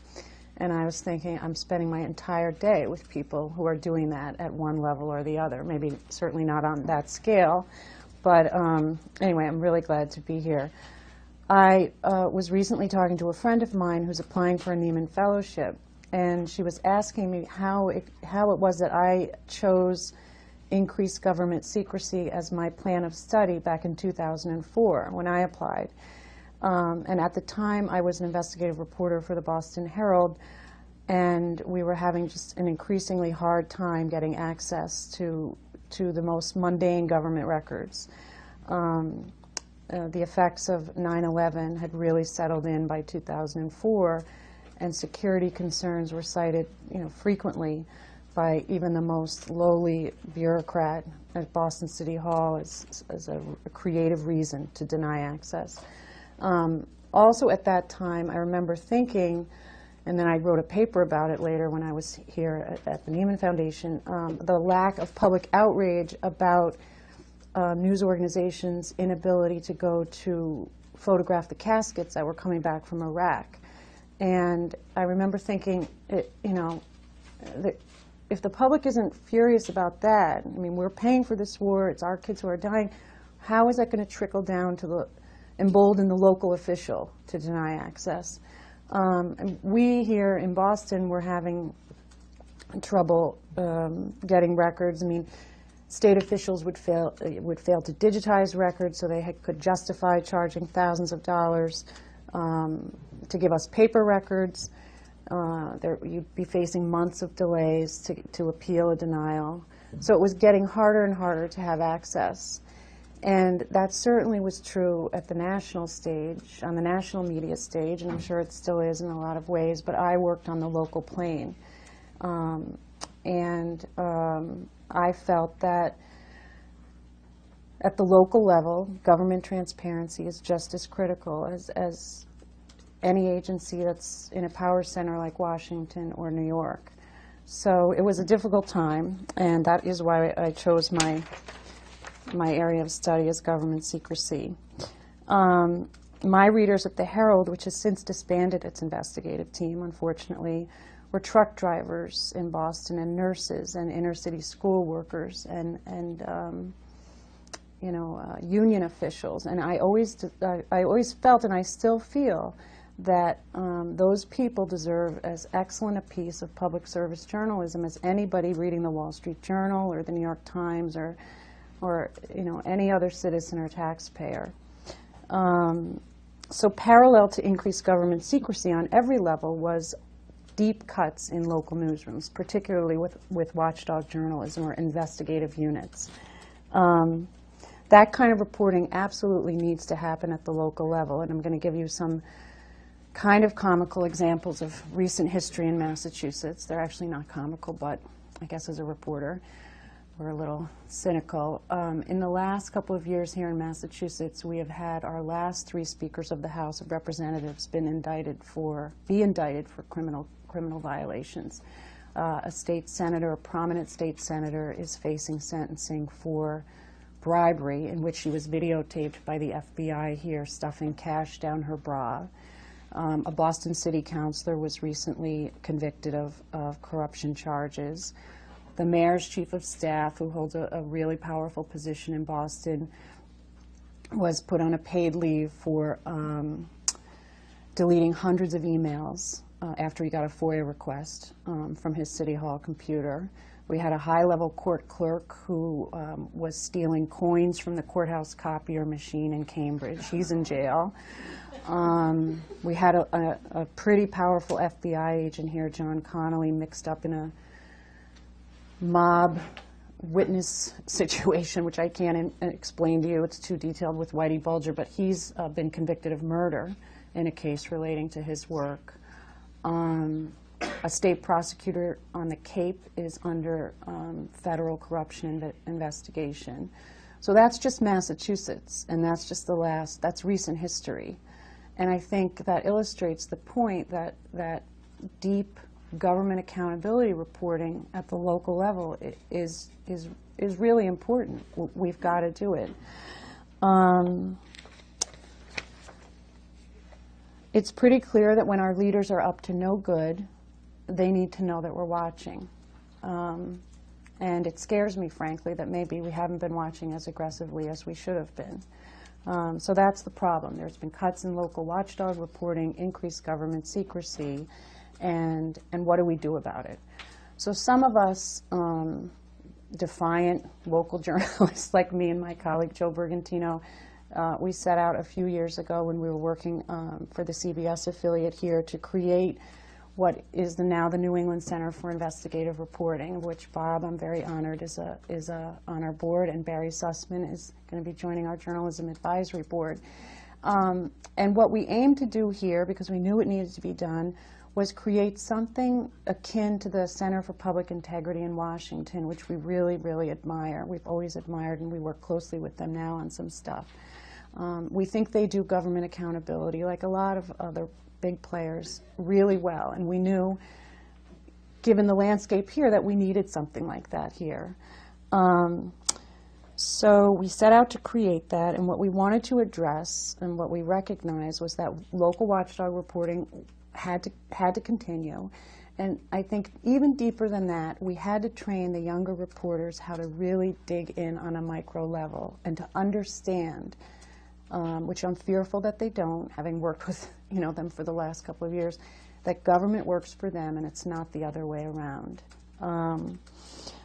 And I was thinking, I'm spending my entire day with people who are doing that at one level or the other. Maybe certainly not on that scale, but anyway, I'm really glad to be here. I was recently talking to a friend of mine who's applying for a Nieman Fellowship, and she was asking me how it was that I chose increased government secrecy as my plan of study back in 2004 when I applied. And at the time, I was an investigative reporter for the Boston Herald, and we were having just an increasingly hard time getting access to the most mundane government records. The effects of 9/11 had really settled in by 2004, and security concerns were cited, frequently by even the most lowly bureaucrat at Boston City Hall as a creative reason to deny access. Also at that time, I remember thinking, and then I wrote a paper about it later when I was here at the Nieman Foundation, the lack of public outrage about news organizations' inability to go to photograph the caskets that were coming back from Iraq. And I remember thinking, if the public isn't furious about that, I mean, we're paying for this war, it's our kids who are dying, how is that going to trickle down to embolden the local official to deny access? And we here in Boston were having trouble getting records. I mean, state officials would fail to digitize records, so they could justify charging thousands of dollars to give us paper records. You'd be facing months of delays to appeal a denial. So it was getting harder and harder to have access. And that certainly was true at the national stage, on the national media stage, and I'm sure it still is in a lot of ways, but I worked on the local plane. I felt that at the local level, government transparency is just as critical as any agency that's in a power center like Washington or New York. So it was a difficult time, and that is why I chose my area of study as government secrecy. My readers at the Herald, which has since disbanded its investigative team, unfortunately, were truck drivers in Boston and nurses and inner city school workers and union officials. And I always felt, and I still feel, that those people deserve as excellent a piece of public service journalism as anybody reading the Wall Street Journal or the New York Times or any other citizen or taxpayer. So parallel to increased government secrecy on every level was deep cuts in local newsrooms, particularly with watchdog journalism or investigative units. That kind of reporting absolutely needs to happen at the local level, and I'm going to give you some kind of comical examples of recent history in Massachusetts. They're actually not comical, but I guess as a reporter, we're a little cynical. In the last couple of years here in Massachusetts, we have had our last 3 speakers of the House of Representatives be indicted for criminal violations. A state senator, a prominent state senator, is facing sentencing for bribery, in which she was videotaped by the FBI here stuffing cash down her bra. A Boston city councilor was recently convicted of corruption charges. The mayor's chief of staff, who holds a really powerful position in Boston, was put on a paid leave for deleting hundreds of emails after he got a FOIA request from his City Hall computer. We had a high-level court clerk who was stealing coins from the courthouse copier machine in Cambridge. He's in jail. We had a pretty powerful FBI agent here, John Connolly, mixed up in a mob witness situation, which I can't explain to you. It's too detailed with Whitey Bulger, but he's been convicted of murder in a case relating to his work. A state prosecutor on the Cape is under federal corruption investigation. So that's just Massachusetts, and that's just that's recent history. And I think that illustrates the point that deep government accountability reporting at the local level is really important. We've got to do it. It's pretty clear that when our leaders are up to no good, they need to know that we're watching. And it scares me, frankly, that maybe we haven't been watching as aggressively as we should have been. So that's the problem. There's been cuts in local watchdog reporting, increased government secrecy, and what do we do about it? So some of us defiant local journalists like me and my colleague Joe Bergantino, we set out a few years ago when we were working for the CBS affiliate here to create what is now the New England Center for Investigative Reporting, of which Bob, I'm very honored, is on our board, and Barry Sussman is going to be joining our Journalism Advisory Board. And what we aimed to do here, because we knew it needed to be done, was create something akin to the Center for Public Integrity in Washington, which we really, really admire. We've always admired, and we work closely with them now on some stuff. We think they do government accountability, like a lot of other big players, really well. And we knew, given the landscape here, that we needed something like that here. So we set out to create that, and what we wanted to address and what we recognized was that local watchdog reporting had to continue, And I think even deeper than that, we had to train the younger reporters how to really dig in on a micro level and to understand, which I'm fearful that they don't, having worked with them for the last couple of years, that government works for them and it's not the other way around.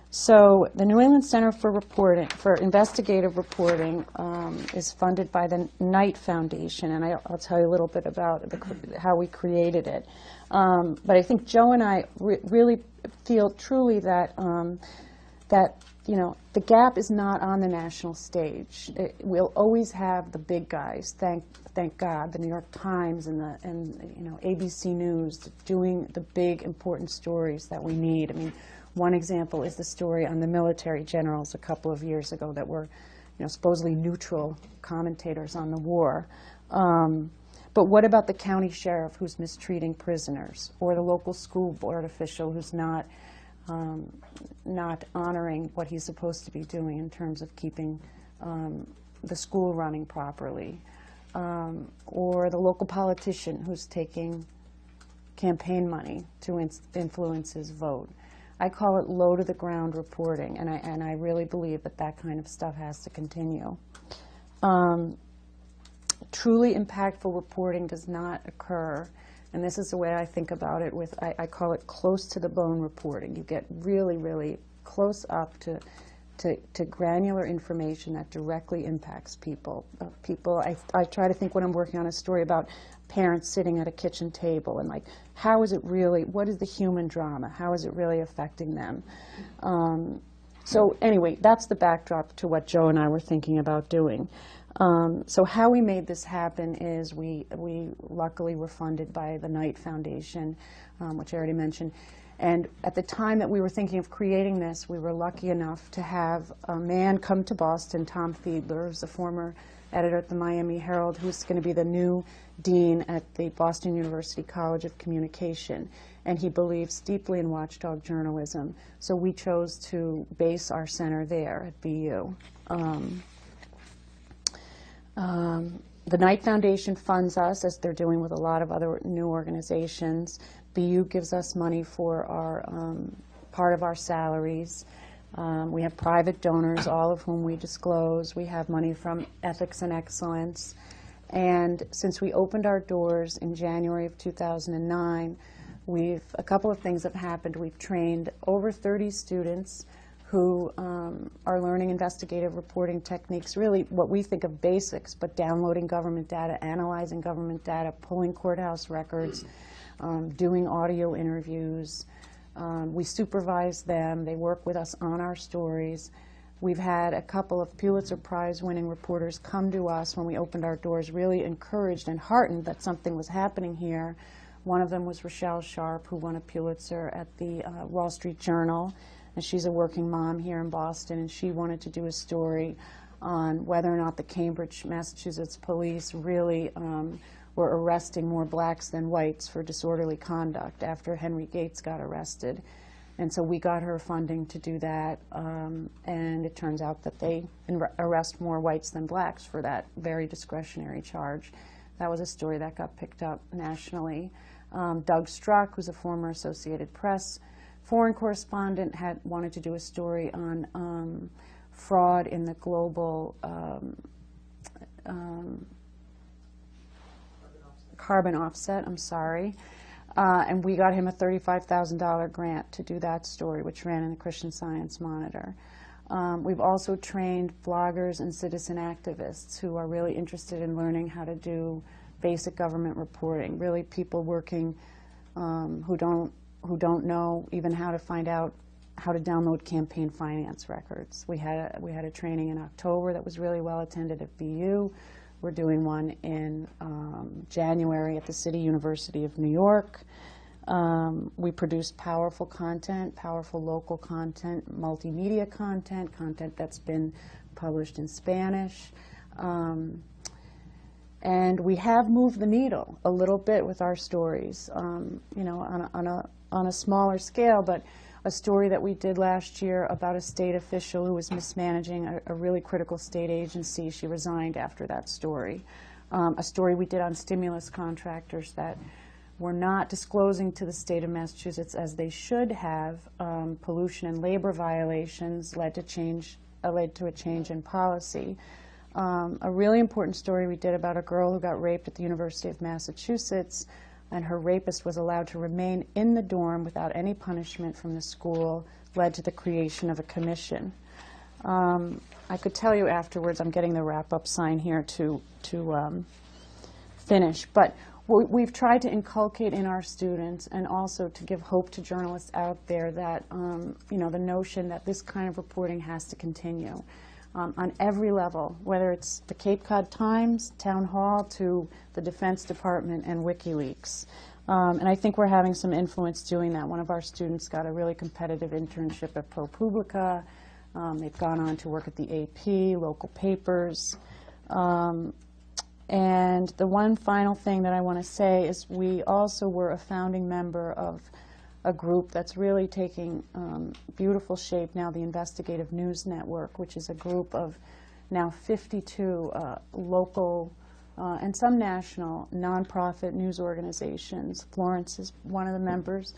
So the New England Center for Investigative Reporting is funded by the Knight Foundation, and I'll tell you a little bit about how we created it. But I think Joe and I really feel truly that the gap is not on the national stage. We'll always have the big guys. Thank God, the New York Times and ABC News doing the big important stories that we need. I mean, one example is the story on the military generals a couple of years ago that were, supposedly neutral commentators on the war. But what about the county sheriff who's mistreating prisoners, or the local school board official who's not honoring what he's supposed to be doing in terms of keeping the school running properly, or the local politician who's taking campaign money to influence his vote? I call it low-to-the-ground reporting, and I really believe that kind of stuff has to continue. Truly impactful reporting does not occur, and this is the way I think about it, I call it close-to-the-bone reporting. You get really, really close up to granular information that directly impacts people. I try to think when I'm working on a story about parents sitting at a kitchen table and how is it really, what is the human drama? How is it really affecting them? So anyway, that's the backdrop to what Joe and I were thinking about doing. So how we made this happen is we luckily were funded by the Knight Foundation, which I already mentioned. And at the time that we were thinking of creating this, we were lucky enough to have a man come to Boston, Tom Fiedler, who's a former editor at the Miami Herald, who's going to be the new dean at the Boston University College of Communication. And he believes deeply in watchdog journalism. So we chose to base our center there at BU. The Knight Foundation funds us, as they're doing with a lot of other new organizations. BU gives us money for our part of our salaries. We have private donors, all of whom we disclose. We have money from Ethics and Excellence. And since we opened our doors in January of 2009, a couple of things have happened. We've trained over 30 students who are learning investigative reporting techniques, really what we think of basics, but downloading government data, analyzing government data, pulling courthouse records, doing audio interviews. We supervise them. They work with us on our stories. We've had a couple of Pulitzer Prize-winning reporters come to us when we opened our doors, really encouraged and heartened that something was happening here. One of them was Rochelle Sharp, who won a Pulitzer at the Wall Street Journal. And she's a working mom here in Boston, and she wanted to do a story on whether or not the Cambridge, Massachusetts police really were arresting more blacks than whites for disorderly conduct after Henry Gates got arrested. And so we got her funding to do that, and it turns out that they arrest more whites than blacks for that very discretionary charge. That was a story that got picked up nationally. Doug Struck, who's a former Associated Press foreign correspondent, had wanted to do a story on fraud in the global carbon offset, and we got him a $35,000 grant to do that story, which ran in the Christian Science Monitor. We've also trained bloggers and citizen activists who are really interested in learning how to do basic government reporting, really people working who don't know even how to find out how to download campaign finance records. We had a training in October that was really well attended at BU. We're doing one in January at the City University of New York. We produce powerful content, powerful local content, multimedia content, content that's been published in Spanish. And we have moved the needle a little bit with our stories, you know, on a smaller scale, but a story that we did last year about a state official who was mismanaging a really critical state agency. She resigned after that story. A story we did on stimulus contractors that were not disclosing to the state of Massachusetts as they should have. Pollution and labor violations led to a change in policy. A really important story we did about a girl who got raped at the University of Massachusetts, and her rapist was allowed to remain in the dorm without any punishment from the school, led to the creation of a commission. I could tell you afterwards, I'm getting the wrap-up sign here to finish, but we've tried to inculcate in our students and also to give hope to journalists out there that, you know, the notion that this kind of reporting has to continue on every level, whether it's the Cape Cod Times, Town Hall, to the Defense Department and WikiLeaks. And I think we're having some influence doing that. One of our students got a really competitive internship at ProPublica. They've gone on to work at the AP, local papers. And the one final thing that I want to say is we also were a founding member of a group that's really taking beautiful shape now, the Investigative News Network, which is a group of now 52 local and some national nonprofit news organizations. Florence is one of the members.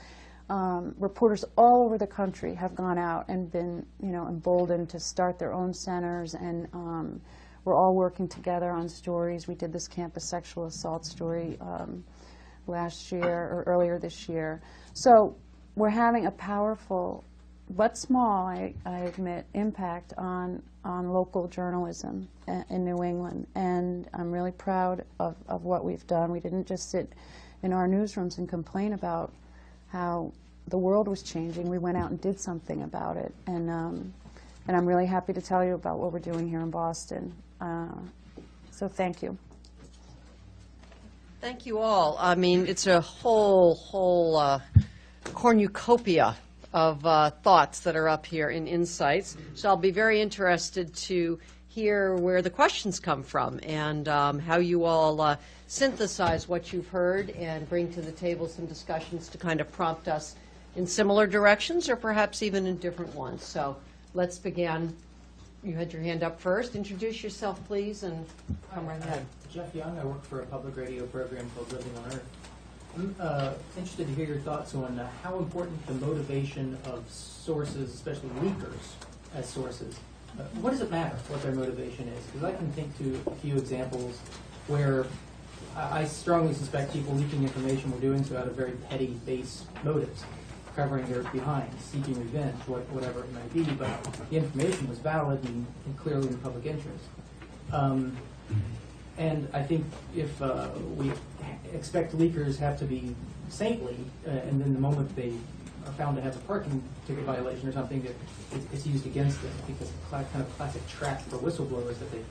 Reporters all over the country have gone out and been, you know, emboldened to start their own centers, and we're all working together on stories. We did this campus sexual assault story last year or earlier this year. So we're having a powerful, but small, I admit, impact on local journalism in New England. And I'm really proud of what we've done. We didn't just sit in our newsrooms and complain about how the world was changing. We went out and did something about it. And I'm really happy to tell you about what we're doing here in Boston. So thank you. Thank you all. I mean, it's a whole cornucopia of thoughts that are up here in insights. So I'll be very interested to hear where the questions come from and how you all synthesize what you've heard and bring to the table some discussions to kind of prompt us in similar directions or perhaps even in different ones. So let's begin. You had your hand up first. Introduce yourself, please, and come right ahead. Jeff Young. I work for a public radio program called Living on Earth. I'm interested to hear your thoughts on how important the motivation of sources, especially leakers as sources. What does it matter what their motivation is? Because I can think to a few examples where I strongly suspect people leaking information were doing so out of very petty, base motives, covering their behind, seeking revenge, whatever it might be, but the information was valid and clearly in the public interest. And I think if we expect leakers have to be saintly, and then the moment they are found to have a parking ticket violation or something, that it's used against them, because it's kind of classic trap for whistleblowers that they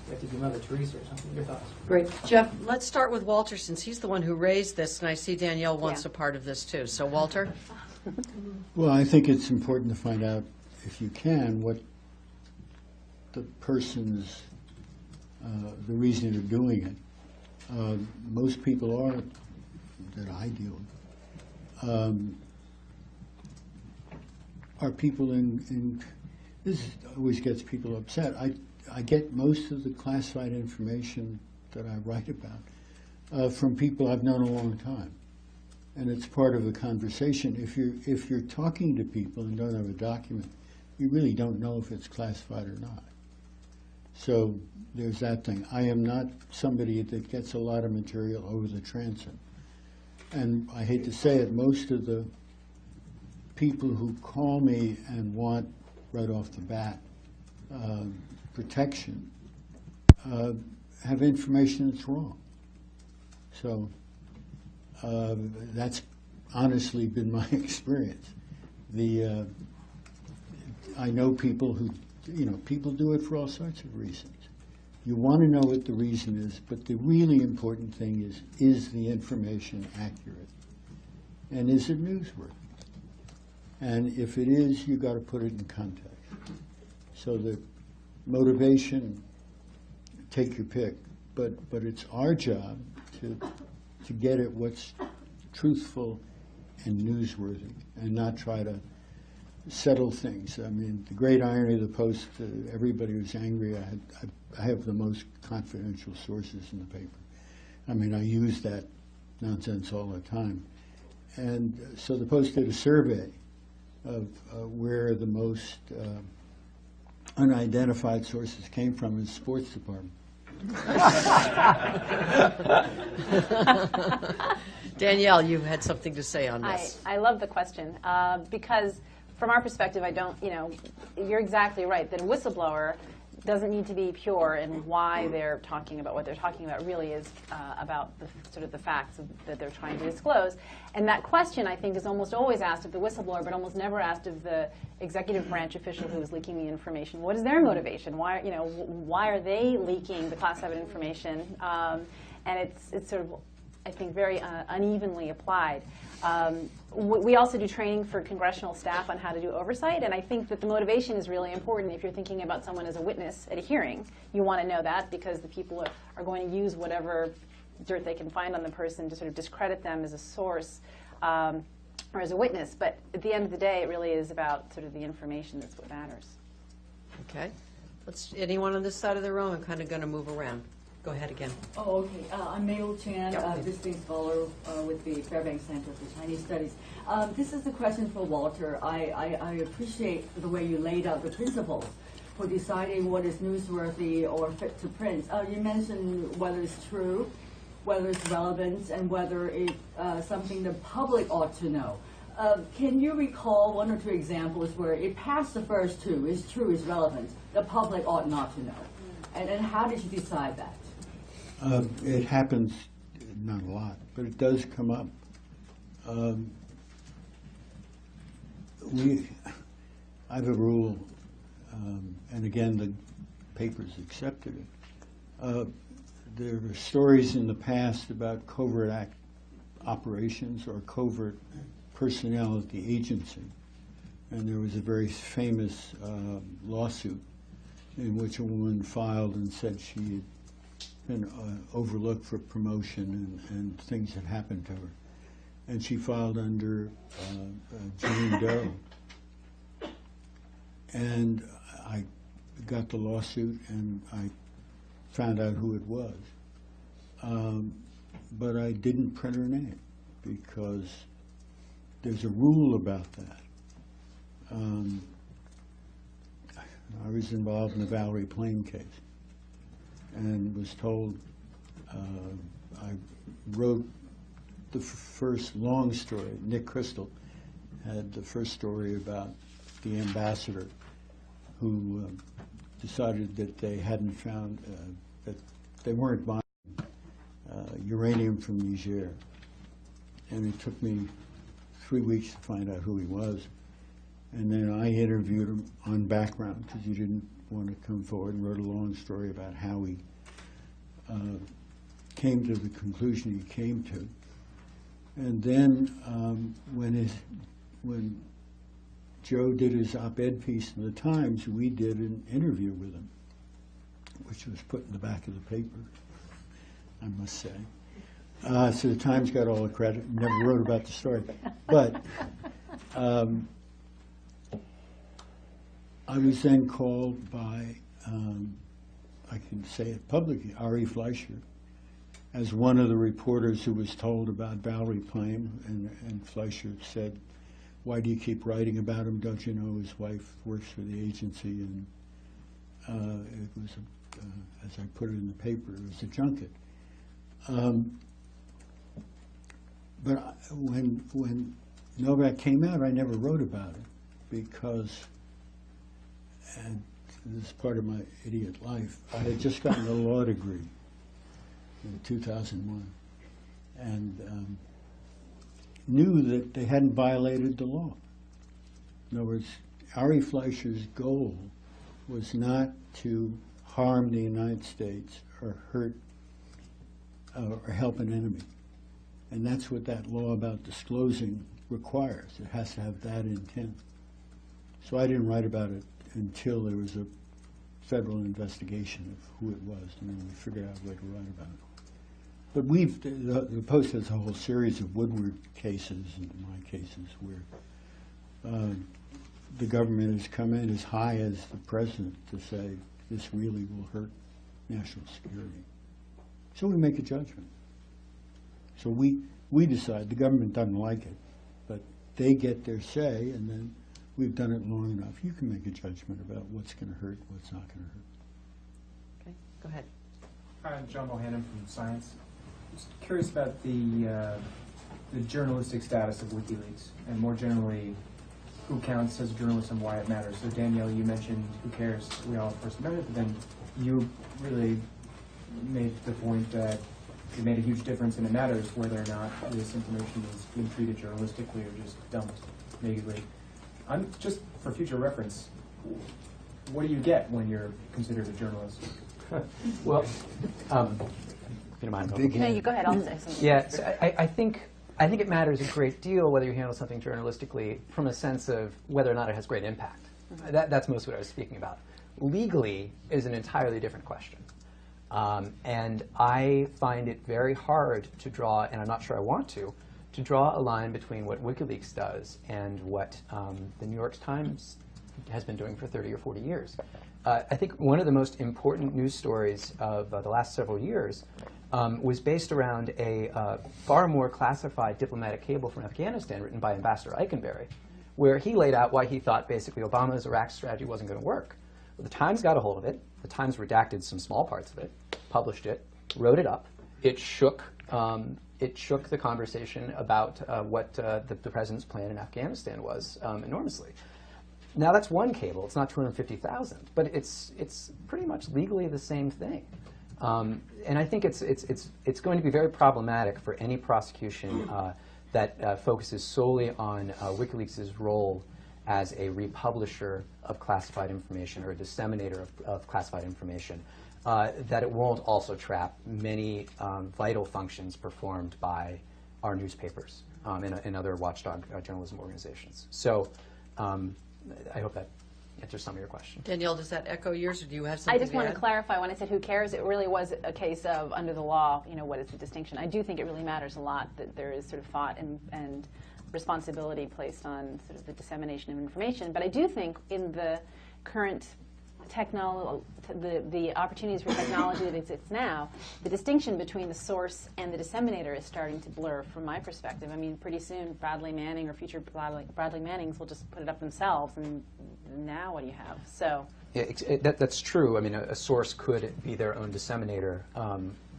have to do Mother Teresa or something. Your thoughts? Great. Jeff, let's start with Walter, since he's the one who raised this, and I see Danielle wants a part of this too. So, Walter? Well, I think it's important to find out, if you can, what the person's, the reason they're doing it. Most people that I deal with, are people this always gets people upset. I get most of the classified information that I write about from people I've known a long time. And it's part of the conversation. If you're talking to people and don't have a document, you really don't know if it's classified or not. So there's that thing. I am not somebody that gets a lot of material over the transom. And I hate to say it, most of the people who call me and want, right off the bat, protection, have information that's wrong. So that's honestly been my experience. I know people who, people do it for all sorts of reasons. You want to know what the reason is, but the really important thing is the information accurate? And is it newsworthy? And if it is, you've got to put it in context. So the motivation, take your pick, but it's our job to get at what's truthful and newsworthy and not try to settle things. I mean, the great irony of the Post, everybody was angry. I have the most confidential sources in the paper. I mean, I use that nonsense all the time. And so the Post did a survey of where the most unidentified sources came from in the sports department. Danielle, you had something to say on this. I love the question because from our perspective, I don't, you're exactly right that a whistleblower doesn't need to be pure in why they're talking about what they're talking about. Really is about the sort of the facts that they're trying to disclose. And that question, I think, is almost always asked of the whistleblower, but almost never asked of the executive branch official who is leaking the information. What is their motivation? Why, why are they leaking the classified information? And it's sort of, I think, very unevenly applied. We also do training for congressional staff on how to do oversight, and I think that the motivation is really important. If you're thinking about someone as a witness at a hearing, you want to know that because the people are going to use whatever dirt they can find on the person to sort of discredit them as a source or as a witness. But at the end of the day, it really is about sort of the information that's what matters. Okay. Anyone on this side of the room? I'm kind of going to move around. Go ahead again. Oh, okay. I'm Mabel Chan, Yep. visiting scholar with the Fairbanks Center for Chinese Studies. This is a question for Walter. I appreciate the way you laid out the principles for deciding what is newsworthy or fit to print. You mentioned whether it's true, whether it's relevant, and whether it's something the public ought to know. Can you recall one or two examples where it passed the first two, is true, is relevant, the public ought not to know? And how did you decide that? It happens, not a lot, but it does come up. I have a rule, and again, the papers accepted it. There were stories in the past about covert operations or covert personnel at the agency, and there was a very famous lawsuit in which a woman filed and said she had been overlooked for promotion and things had happened to her. And she filed under Jane Doe. And I got the lawsuit and I found out who it was. But I didn't print her name because there's a rule about that. I was involved in the Valerie Plame case and was told, I wrote the first long story. Nick Crystal had the first story about the ambassador who decided that they hadn't found, that they weren't buying uranium from Niger. And it took me 3 weeks to find out who he was. And then I interviewed him on background because he didn't want to come forward, and wrote a long story about how he came to the conclusion he came to. And then when Joe did his op-ed piece in the Times, we did an interview and with him, which was put in the back of the paper, I must say. So the Times got all the credit, never wrote about the story. But I was then called by, I can say it publicly, Ari Fleischer, as one of the reporters who was told about Valerie Plame, and Fleischer said, "Why do you keep writing about him? Don't you know his wife works for the agency?" And it was, as I put it in the paper, it was a junket. But when Novak came out, I never wrote about it because, and this is part of my idiot life, I had just gotten a law degree in 2001 and knew that they hadn't violated the law. In other words, Ari Fleischer's goal was not to harm the United States or hurt or help an enemy. And that's what that law about disclosing requires. It has to have that intent. So I didn't write about it until there was a federal investigation of who it was, and then we figured out a way to write about it. But the Post has a whole series of Woodward cases, and my cases, where the government has come in as high as the president to say, this really will hurt national security. So we make a judgment. So we decide. The government doesn't like it, but they get their say, and then we've done it long enough. You can make a judgment about what's going to hurt, what's not going to hurt. Okay, go ahead. Hi, I'm John Bohannon from Science. Just curious about the journalistic status of WikiLeaks, and more generally, who counts as journalists and why it matters. So Danielle, you mentioned who cares, we all have First Amendment, but then you really made the point that it made a huge difference and it matters whether or not this information is being treated journalistically or just dumped negatively. I'm just, for future reference, what do you get when you're considered a journalist? Well, if you don't mind, No, you go ahead. I'll say something. yeah, so I think it matters a great deal whether you handle something journalistically from a sense of whether or not it has great impact. That's most what I was speaking about. Legally is an entirely different question. And I find it very hard to draw, and I'm not sure I want to draw a line between what WikiLeaks does and what the New York Times has been doing for 30 or 40 years. I think one of the most important news stories of the last several years was based around a far more classified diplomatic cable from Afghanistan written by Ambassador Eikenberry, where he laid out why he thought basically Obama's Iraq strategy wasn't going to work. Well, the Times got a hold of it. The Times redacted some small parts of it, published it, wrote it up. It shook the conversation about what the president's plan in Afghanistan was enormously. Now that's one cable. It's not 250,000, but it's pretty much legally the same thing. And I think it's going to be very problematic for any prosecution that focuses solely on WikiLeaks' role as a republisher of classified information or a disseminator of classified information, that it won't also trap many vital functions performed by our newspapers and other watchdog journalism organizations. So I hope that answers some of your questions. Danielle, does that echo yours, or do you have something I just to want add? to clarify, when I said who cares, it really was a case of, under the law, what is the distinction? I do think it really matters a lot that there is sort of thought and responsibility placed on sort of the dissemination of information. But I do think in the current technology, the opportunities for technology that exists now, the distinction between the source and the disseminator is starting to blur from my perspective. I mean, pretty soon Bradley Manning or future Bradley Mannings will just put it up themselves, and now what do you have? So Yeah, that's true. I mean, a source could be their own disseminator,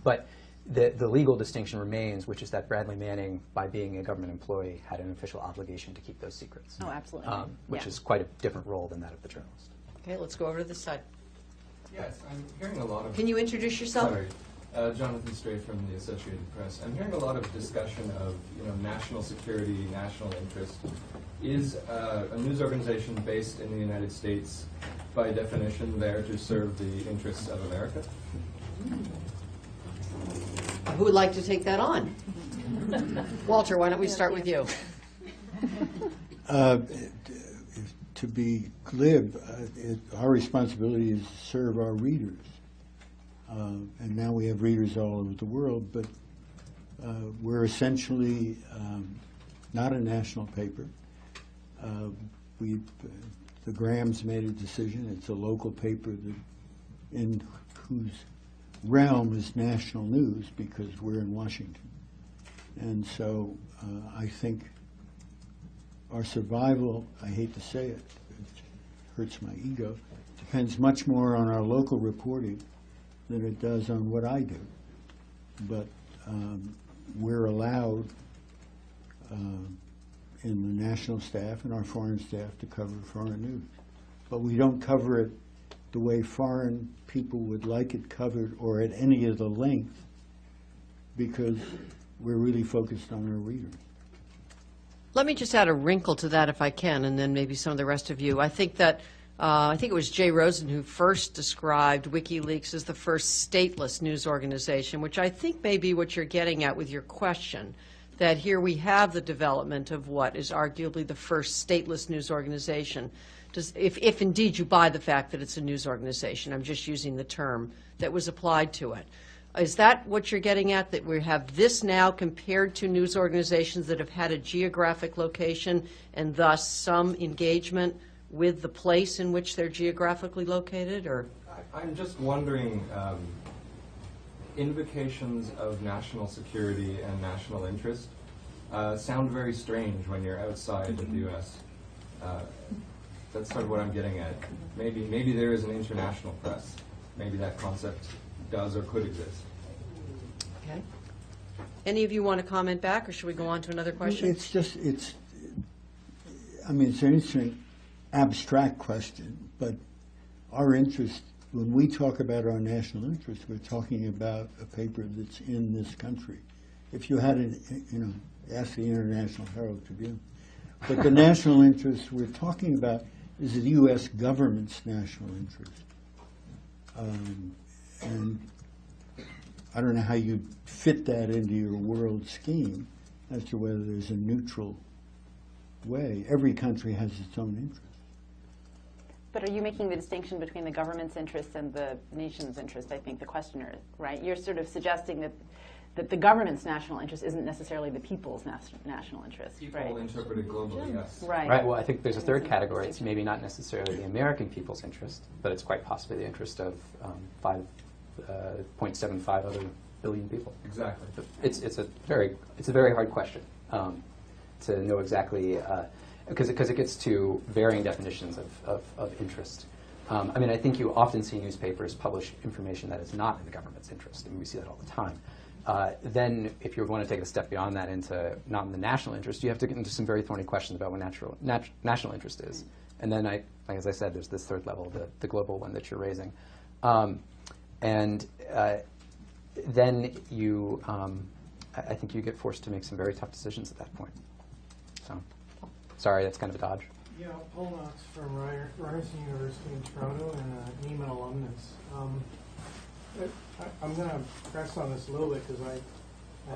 but the legal distinction remains, which is that Bradley Manning, by being a government employee, had an official obligation to keep those secrets. Oh, absolutely. Which Yeah. is quite a different role than that of the journalist. Okay, let's go over to this side. Yes, I'm hearing a lot of... Can you introduce yourself? Sorry. Jonathan Stray from the Associated Press. I'm hearing a lot of discussion of national security, national interest. Is a news organization based in the United States, by definition, there to serve the interests of America? Who would like to take that on? Walter, why don't we start with you? To be glib, our responsibility is to serve our readers. And now we have readers all over the world, but we're essentially not a national paper. The Grahams made a decision. It's a local paper in whose realm is national news because we're in Washington. And so I think our survival, I hate to say it, it hurts my ego, depends much more on our local reporting than it does on what I do. But we're allowed in the national staff and our foreign staff to cover foreign news. But we don't cover it the way foreign people would like it covered or at any of the length because we're really focused on our readers. Let me just add a wrinkle to that if I can, and then maybe some of the rest of you. I think that I think it was Jay Rosen who first described WikiLeaks as the first stateless news organization, which I think may be what you're getting at with your question, that here we have the development of what is arguably the first stateless news organization. If indeed you buy the fact that it's a news organization, I'm just using the term that was applied to it. Is that what you're getting at, that we have this now compared to news organizations that have had a geographic location and thus some engagement with the place in which they're geographically located? Or I'm just wondering, invocations of national security and national interest sound very strange when you're outside of the U.S. That's sort of what I'm getting at. Maybe there is an international press. Maybe that concept does or could exist. Okay. Any of you want to comment back, or should we go on to another question? It's just, I mean, it's an interesting abstract question, but our interest, when we talk about our national interest, we're talking about a paper that's in this country. If you had ask the International Herald Tribune. But the national interest we're talking about is the U.S. government's national interest. And I don't know how you fit that into your world scheme as to whether there's a neutral way. Every country has its own interest. But are you making the distinction between the government's interest and the nation's interest? I think the questioner, right? You're sort of suggesting that the government's national interest isn't necessarily the people's national interest, People right? interpret it globally, yes. Right. Right. Well, I think there's a third category. It's maybe not necessarily the American people's interest, but it's quite possibly the interest of 5.75 other billion people. Exactly. It's a very hard question to know exactly because it gets to varying definitions of interest. I mean, I think you often see newspapers publish information that is not in the government's interest, and we see that all the time. Then, if you're going to take a step beyond that into not in the national interest, you have to get into some very thorny questions about what national interest is. And then, as I said, there's this third level, the global one that you're raising. Then you, I think you get forced to make some very tough decisions at that point. So, sorry, that's kind of a dodge. Yeah, Paul Knox from Ryerson University in Toronto and an email alumnus. I'm going to press on this a little bit because I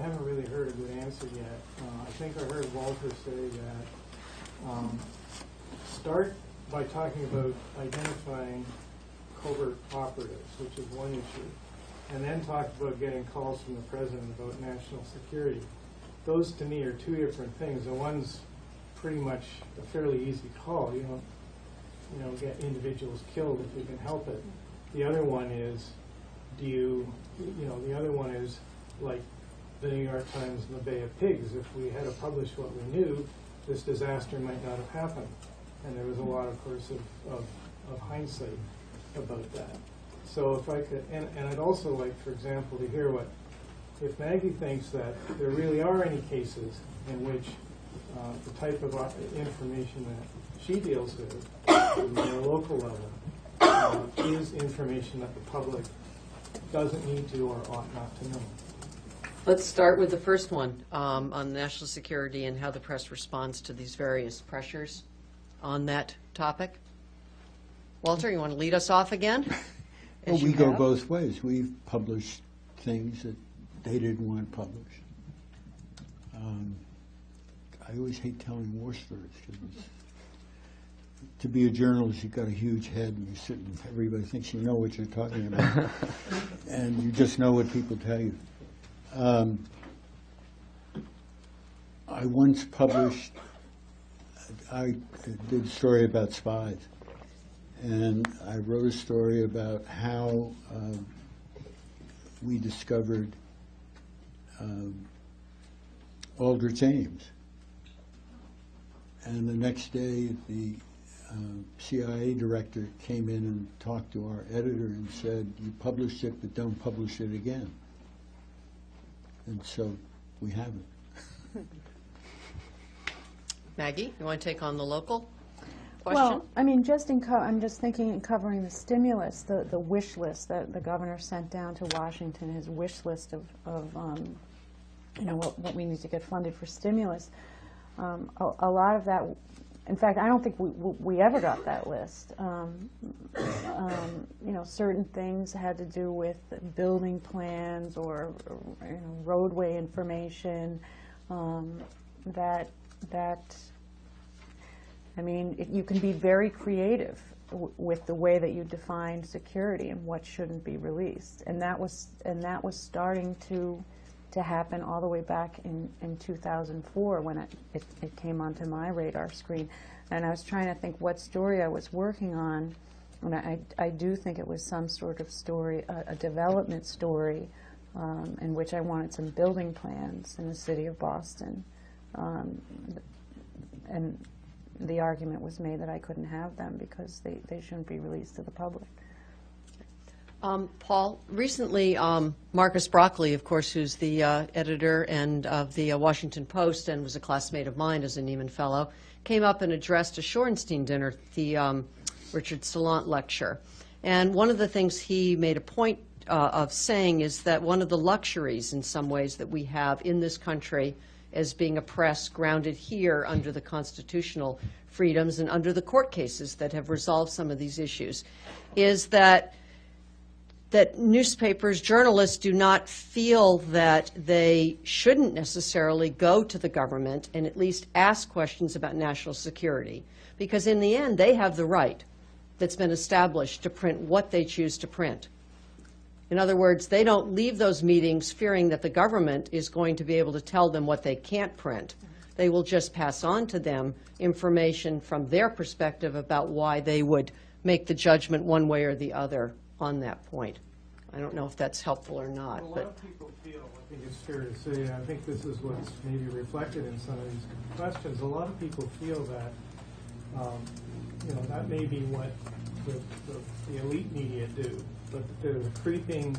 haven't really heard a good answer yet. I think I heard Walter say that start by talking about identifying covert operatives, which is one issue, and then talk about getting calls from the president about national security. Those to me are two different things. The one's pretty much a fairly easy call. You don't get individuals killed if you can help it. The other one is, the other one is like the New York Times and the Bay of Pigs. If we had to publish what we knew, this disaster might not have happened. And there was a lot, of course, of hindsight about that. So if I could, and I'd also like, for example, to hear if Maggie thinks that there really are any cases in which the type of information that she deals with at a local level is information that the public doesn't need to or ought not to know. Let's start with the first one on national security and how the press responds to these various pressures on that topic. Walter, you want to lead us off again? Well, we go both ways. We've published things that they didn't want published. I always hate telling war stories because to be a journalist, you've got a huge head and you sit and everybody thinks you know what you're talking about. And you just know what people tell you. I once published, I did a story about spies. And I wrote a story about how we discovered Aldrich Ames. And the next day, the CIA director came in and talked to our editor and said, "You published it, but don't publish it again." And so we haven't. Maggie, you want to take on the local question? Well, I mean, I'm just thinking in covering the stimulus, the wish list that the governor sent down to Washington, his wish list of what we need to get funded for stimulus. A lot of that, in fact, I don't think we ever got that list. Certain things had to do with building plans or roadway information you can be very creative with the way that you define security and what shouldn't be released, and that was starting to happen all the way back in 2004 when it came onto my radar screen, and I was trying to think what story I was working on, and I do think it was some sort of story, a development story in which I wanted some building plans in the city of Boston. And the argument was made that I couldn't have them because they shouldn't be released to the public. Paul, recently Marcus Broccoli, of course, who's the editor and of the Washington Post and was a classmate of mine as a Nieman Fellow, came up and addressed a Shorenstein dinner, the Richard Salant lecture. And one of the things he made a point of saying is that one of the luxuries in some ways that we have in this country as being a press grounded here under the constitutional freedoms and under the court cases that have resolved some of these issues is that newspapers, journalists do not feel that they shouldn't necessarily go to the government and at least ask questions about national security, because in the end they have the right that's been established to print what they choose to print. In other words, they don't leave those meetings fearing that the government is going to be able to tell them what they can't print. They will just pass on to them information from their perspective about why they would make the judgment one way or the other on that point. I don't know if that's helpful or not. A lot of people feel, I think it's fair to say, and I think this is what's maybe reflected in some of these questions, a lot of people feel that, that may be what the elite media do, but there's a creeping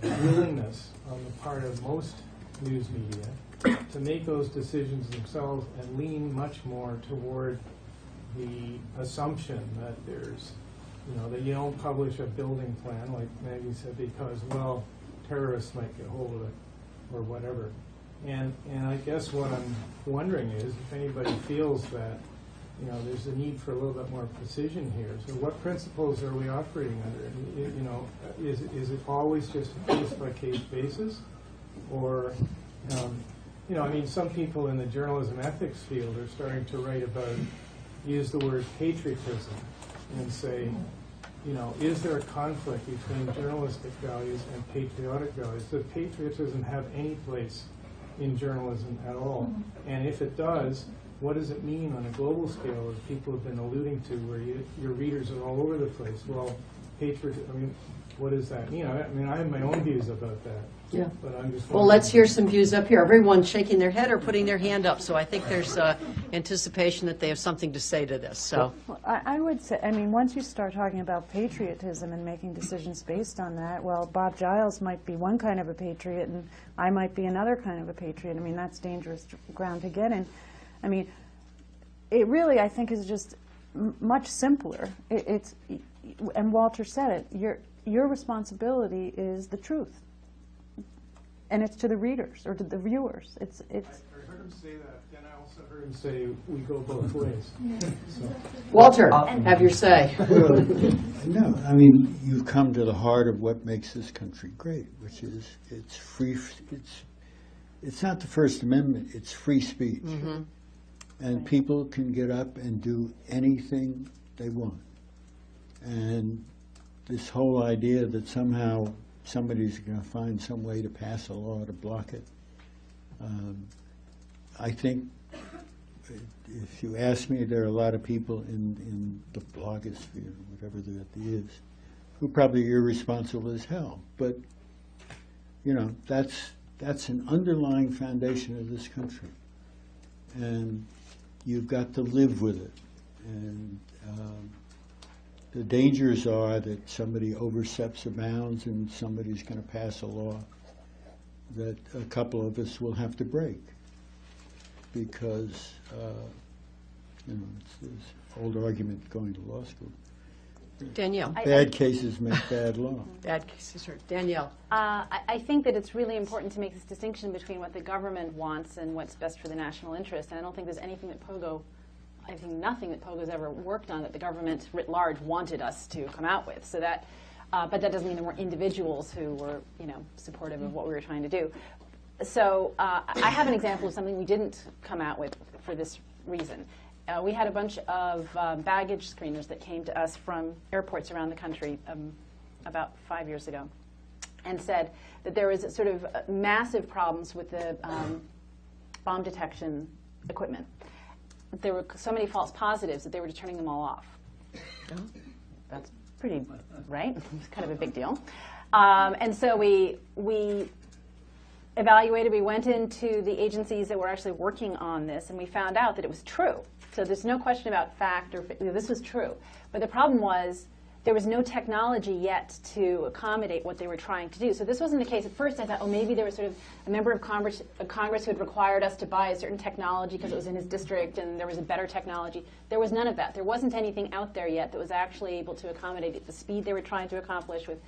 willingness on the part of most news media to make those decisions themselves and lean much more toward the assumption that there's, that you don't publish a building plan, like Maggie said, because, well, terrorists might get hold of it or whatever. And I guess what I'm wondering is if anybody feels that, there's a need for a little bit more precision here. So what principles are we operating under? Is it always just a case-by-case basis? Or, some people in the journalism ethics field are starting to write about, use the word patriotism and say, is there a conflict between journalistic values and patriotic values? Does patriotism have any place in journalism at all? And if it does, what does it mean on a global scale, as people have been alluding to, where your readers are all over the place? Well, what does that mean? I have my own views about that. Yeah. But I'm just well, let's hear some views up here. Everyone's shaking their head or putting their hand up, so I think there's anticipation that they have something to say to this. So, well, I would say, once you start talking about patriotism and making decisions based on that, well, Bob Giles might be one kind of a patriot, and I might be another kind of a patriot. That's dangerous ground to get in. It really, I think, is just much simpler. And Walter said it. Your responsibility is the truth. And it's to the readers or to the viewers. I heard him say that, and I also heard him say we go both ways. So. Walter, have your say. No, you've come to the heart of what makes this country great, which is it's free. It's not the First Amendment. It's free speech, and people can get up and do anything they want. And this whole idea that somehow somebody's going to find some way to pass a law to block it. I think, if you ask me, there are a lot of people in the blogosphere, whatever that is, who probably are irresponsible as hell. But, that's an underlying foundation of this country. And you've got to live with it. And the dangers are that somebody oversteps the bounds and somebody's going to pass a law that a couple of us will have to break because, it's this old argument going to law school. Danielle. Bad cases make bad law. Bad cases hurt. Danielle. I think that it's really important to make this distinction between what the government wants and what's best for the national interest. And I don't think there's anything that I think nothing that Pogo's ever worked on that the government writ large wanted us to come out with. So that, but that doesn't mean there weren't individuals who were, supportive of what we were trying to do. So I have an example of something we didn't come out with for this reason. We had a bunch of baggage screeners that came to us from airports around the country about 5 years ago, and said that there was sort of massive problems with the bomb detection equipment. There were so many false positives that they were just turning them all off. pretty, right? It's kind of a big deal. And so we evaluated, we went into the agencies that were actually working on this, and we found out that it was true. So there's no question about fact, or this was true. But the problem was there was no technology yet to accommodate what they were trying to do. So this wasn't the case. At first I thought, oh, maybe there was sort of a member of Congress who had required us to buy a certain technology because it was in his district and there was a better technology. There was none of that. There wasn't anything out there yet that was actually able to accommodate at the speed they were trying to accomplish with.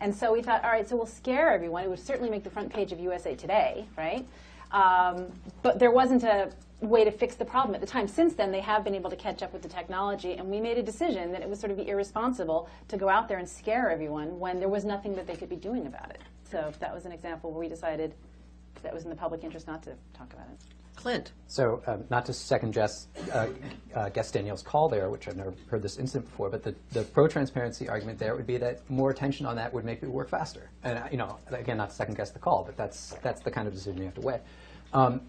And so we thought, all right, so we'll scare everyone. It would certainly make the front page of USA Today, right? But there wasn't a way to fix the problem at the time. Since then, they have been able to catch up with the technology, and we made a decision that it would sort of be irresponsible to go out there and scare everyone when there was nothing that they could be doing about it. So that was an example where we decided that was in the public interest not to talk about it. Clint. So not to second guess Danielle's call there, which I've never heard this incident before, but the pro-transparency argument there would be that more attention on that would make people work faster. And again, not to second guess the call, but that's the kind of decision you have to weigh.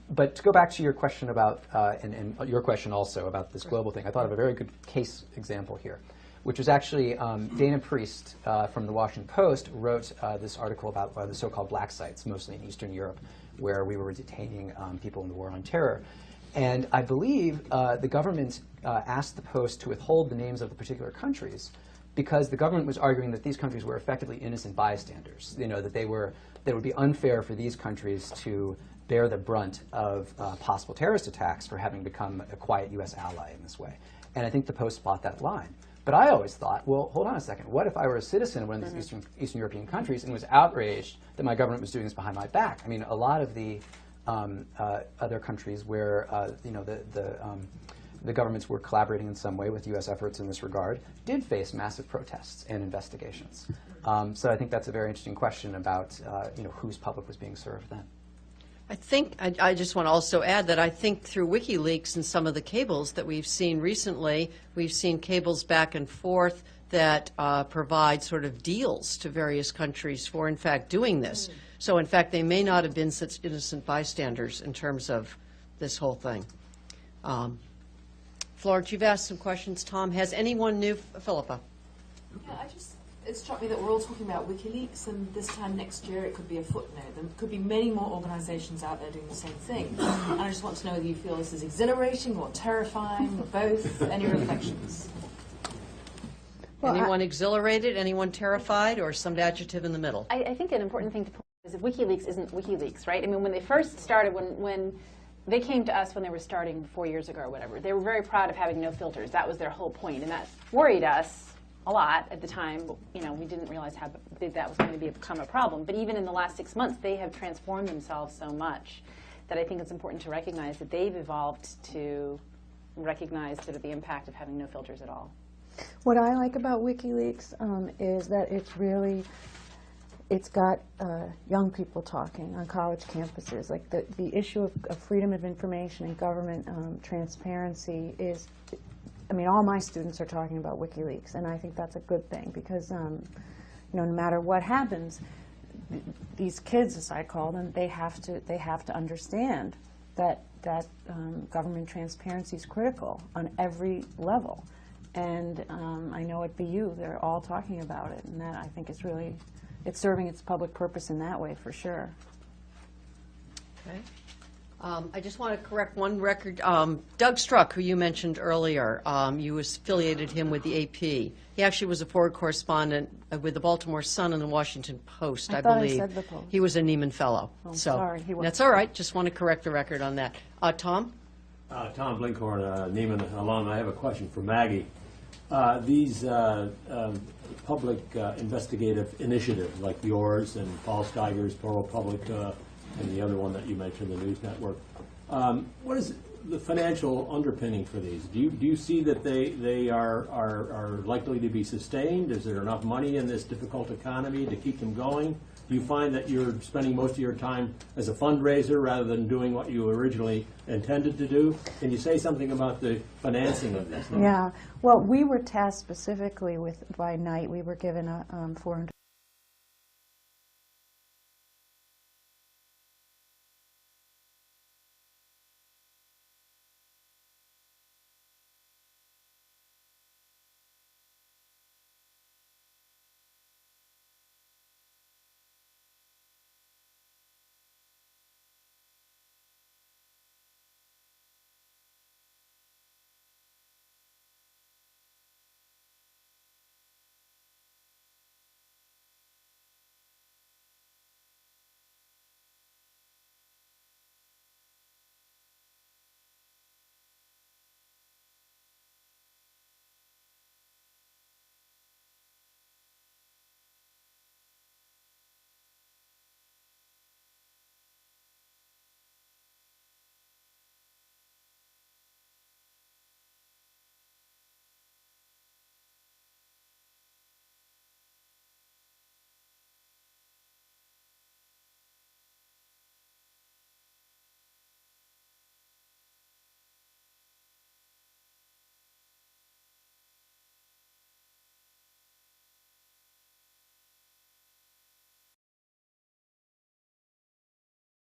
But to go back to your question about, and your question also about this global thing, I thought of a very good case example here, which was actually Dana Priest from the Washington Post wrote this article about the so-called black sites, mostly in Eastern Europe, where we were detaining people in the war on terror. And I believe the government asked the Post to withhold the names of the particular countries because the government was arguing that these countries were effectively innocent bystanders. That it would be unfair for these countries to bear the brunt of possible terrorist attacks for having become a quiet U.S. ally in this way. And I think the Post bought that line. But I always thought, well, hold on a second. What if I were a citizen of one of these Eastern European countries and was outraged that my government was doing this behind my back? I mean, a lot of the other countries where the governments were collaborating in some way with U.S. efforts in this regard did face massive protests and investigations. So I think that's a very interesting question about whose public was being served then. I think, I just want to also add that I think through WikiLeaks and some of the cables that we've seen recently, we've seen cables back and forth that provide sort of deals to various countries for, in fact, doing this. So, in fact, they may not have been such innocent bystanders in terms of this whole thing. Florence, you've asked some questions. Tom, has anyone new? Philippa. Yeah, it struck me that we're all talking about WikiLeaks, and this time next year it could be a footnote. There could be many more organizations out there doing the same thing. And I just want to know whether you feel this is exhilarating or terrifying or both. Any reflections? Well, anyone exhilarated, anyone terrified, or some adjective in the middle? I think an important thing to point out is that WikiLeaks isn't WikiLeaks, right? I mean, when they first started, when they came to us when they were starting 4 years ago or whatever, they were very proud of having no filters. That was their whole point, and that worried us a lot at the time. But, we didn't realize how big that was going to become a problem. But even in the last 6 months, they have transformed themselves so much that I think it's important to recognize that they've evolved to recognize sort of the impact of having no filters at all. What I like about WikiLeaks is that it's got young people talking on college campuses. Like the issue of freedom of information and government transparency is, I mean, all my students are talking about WikiLeaks, and I think that's a good thing because, no matter what happens, these kids, as I call them, they have to understand that government transparency is critical on every level. And I know at BU they're all talking about it, and that I think is really, it's serving its public purpose in that way for sure. Okay. I just want to correct one record. Doug Struck, who you mentioned earlier, you affiliated him with the AP. He actually was a forward correspondent with the Baltimore Sun and the Washington Post, I believe. I said the Post. He was a Neiman Fellow. Oh, so sorry. He was. That's all right. Just want to correct the record on that. Tom? Tom Blinkhorn, Neiman alum. I have a question for Maggie. These public investigative initiatives like yours and Paul Steiger's Toro Public and the other one that you mentioned, the News Network, what is the financial underpinning for these? Do you see that they are likely to be sustained? Is there enough money in this difficult economy to keep them going? Do you find that you're spending most of your time as a fundraiser rather than doing what you originally intended to do? Can you say something about the financing of this? Yeah. Well, we were tasked specifically by Knight. We were given a $400,000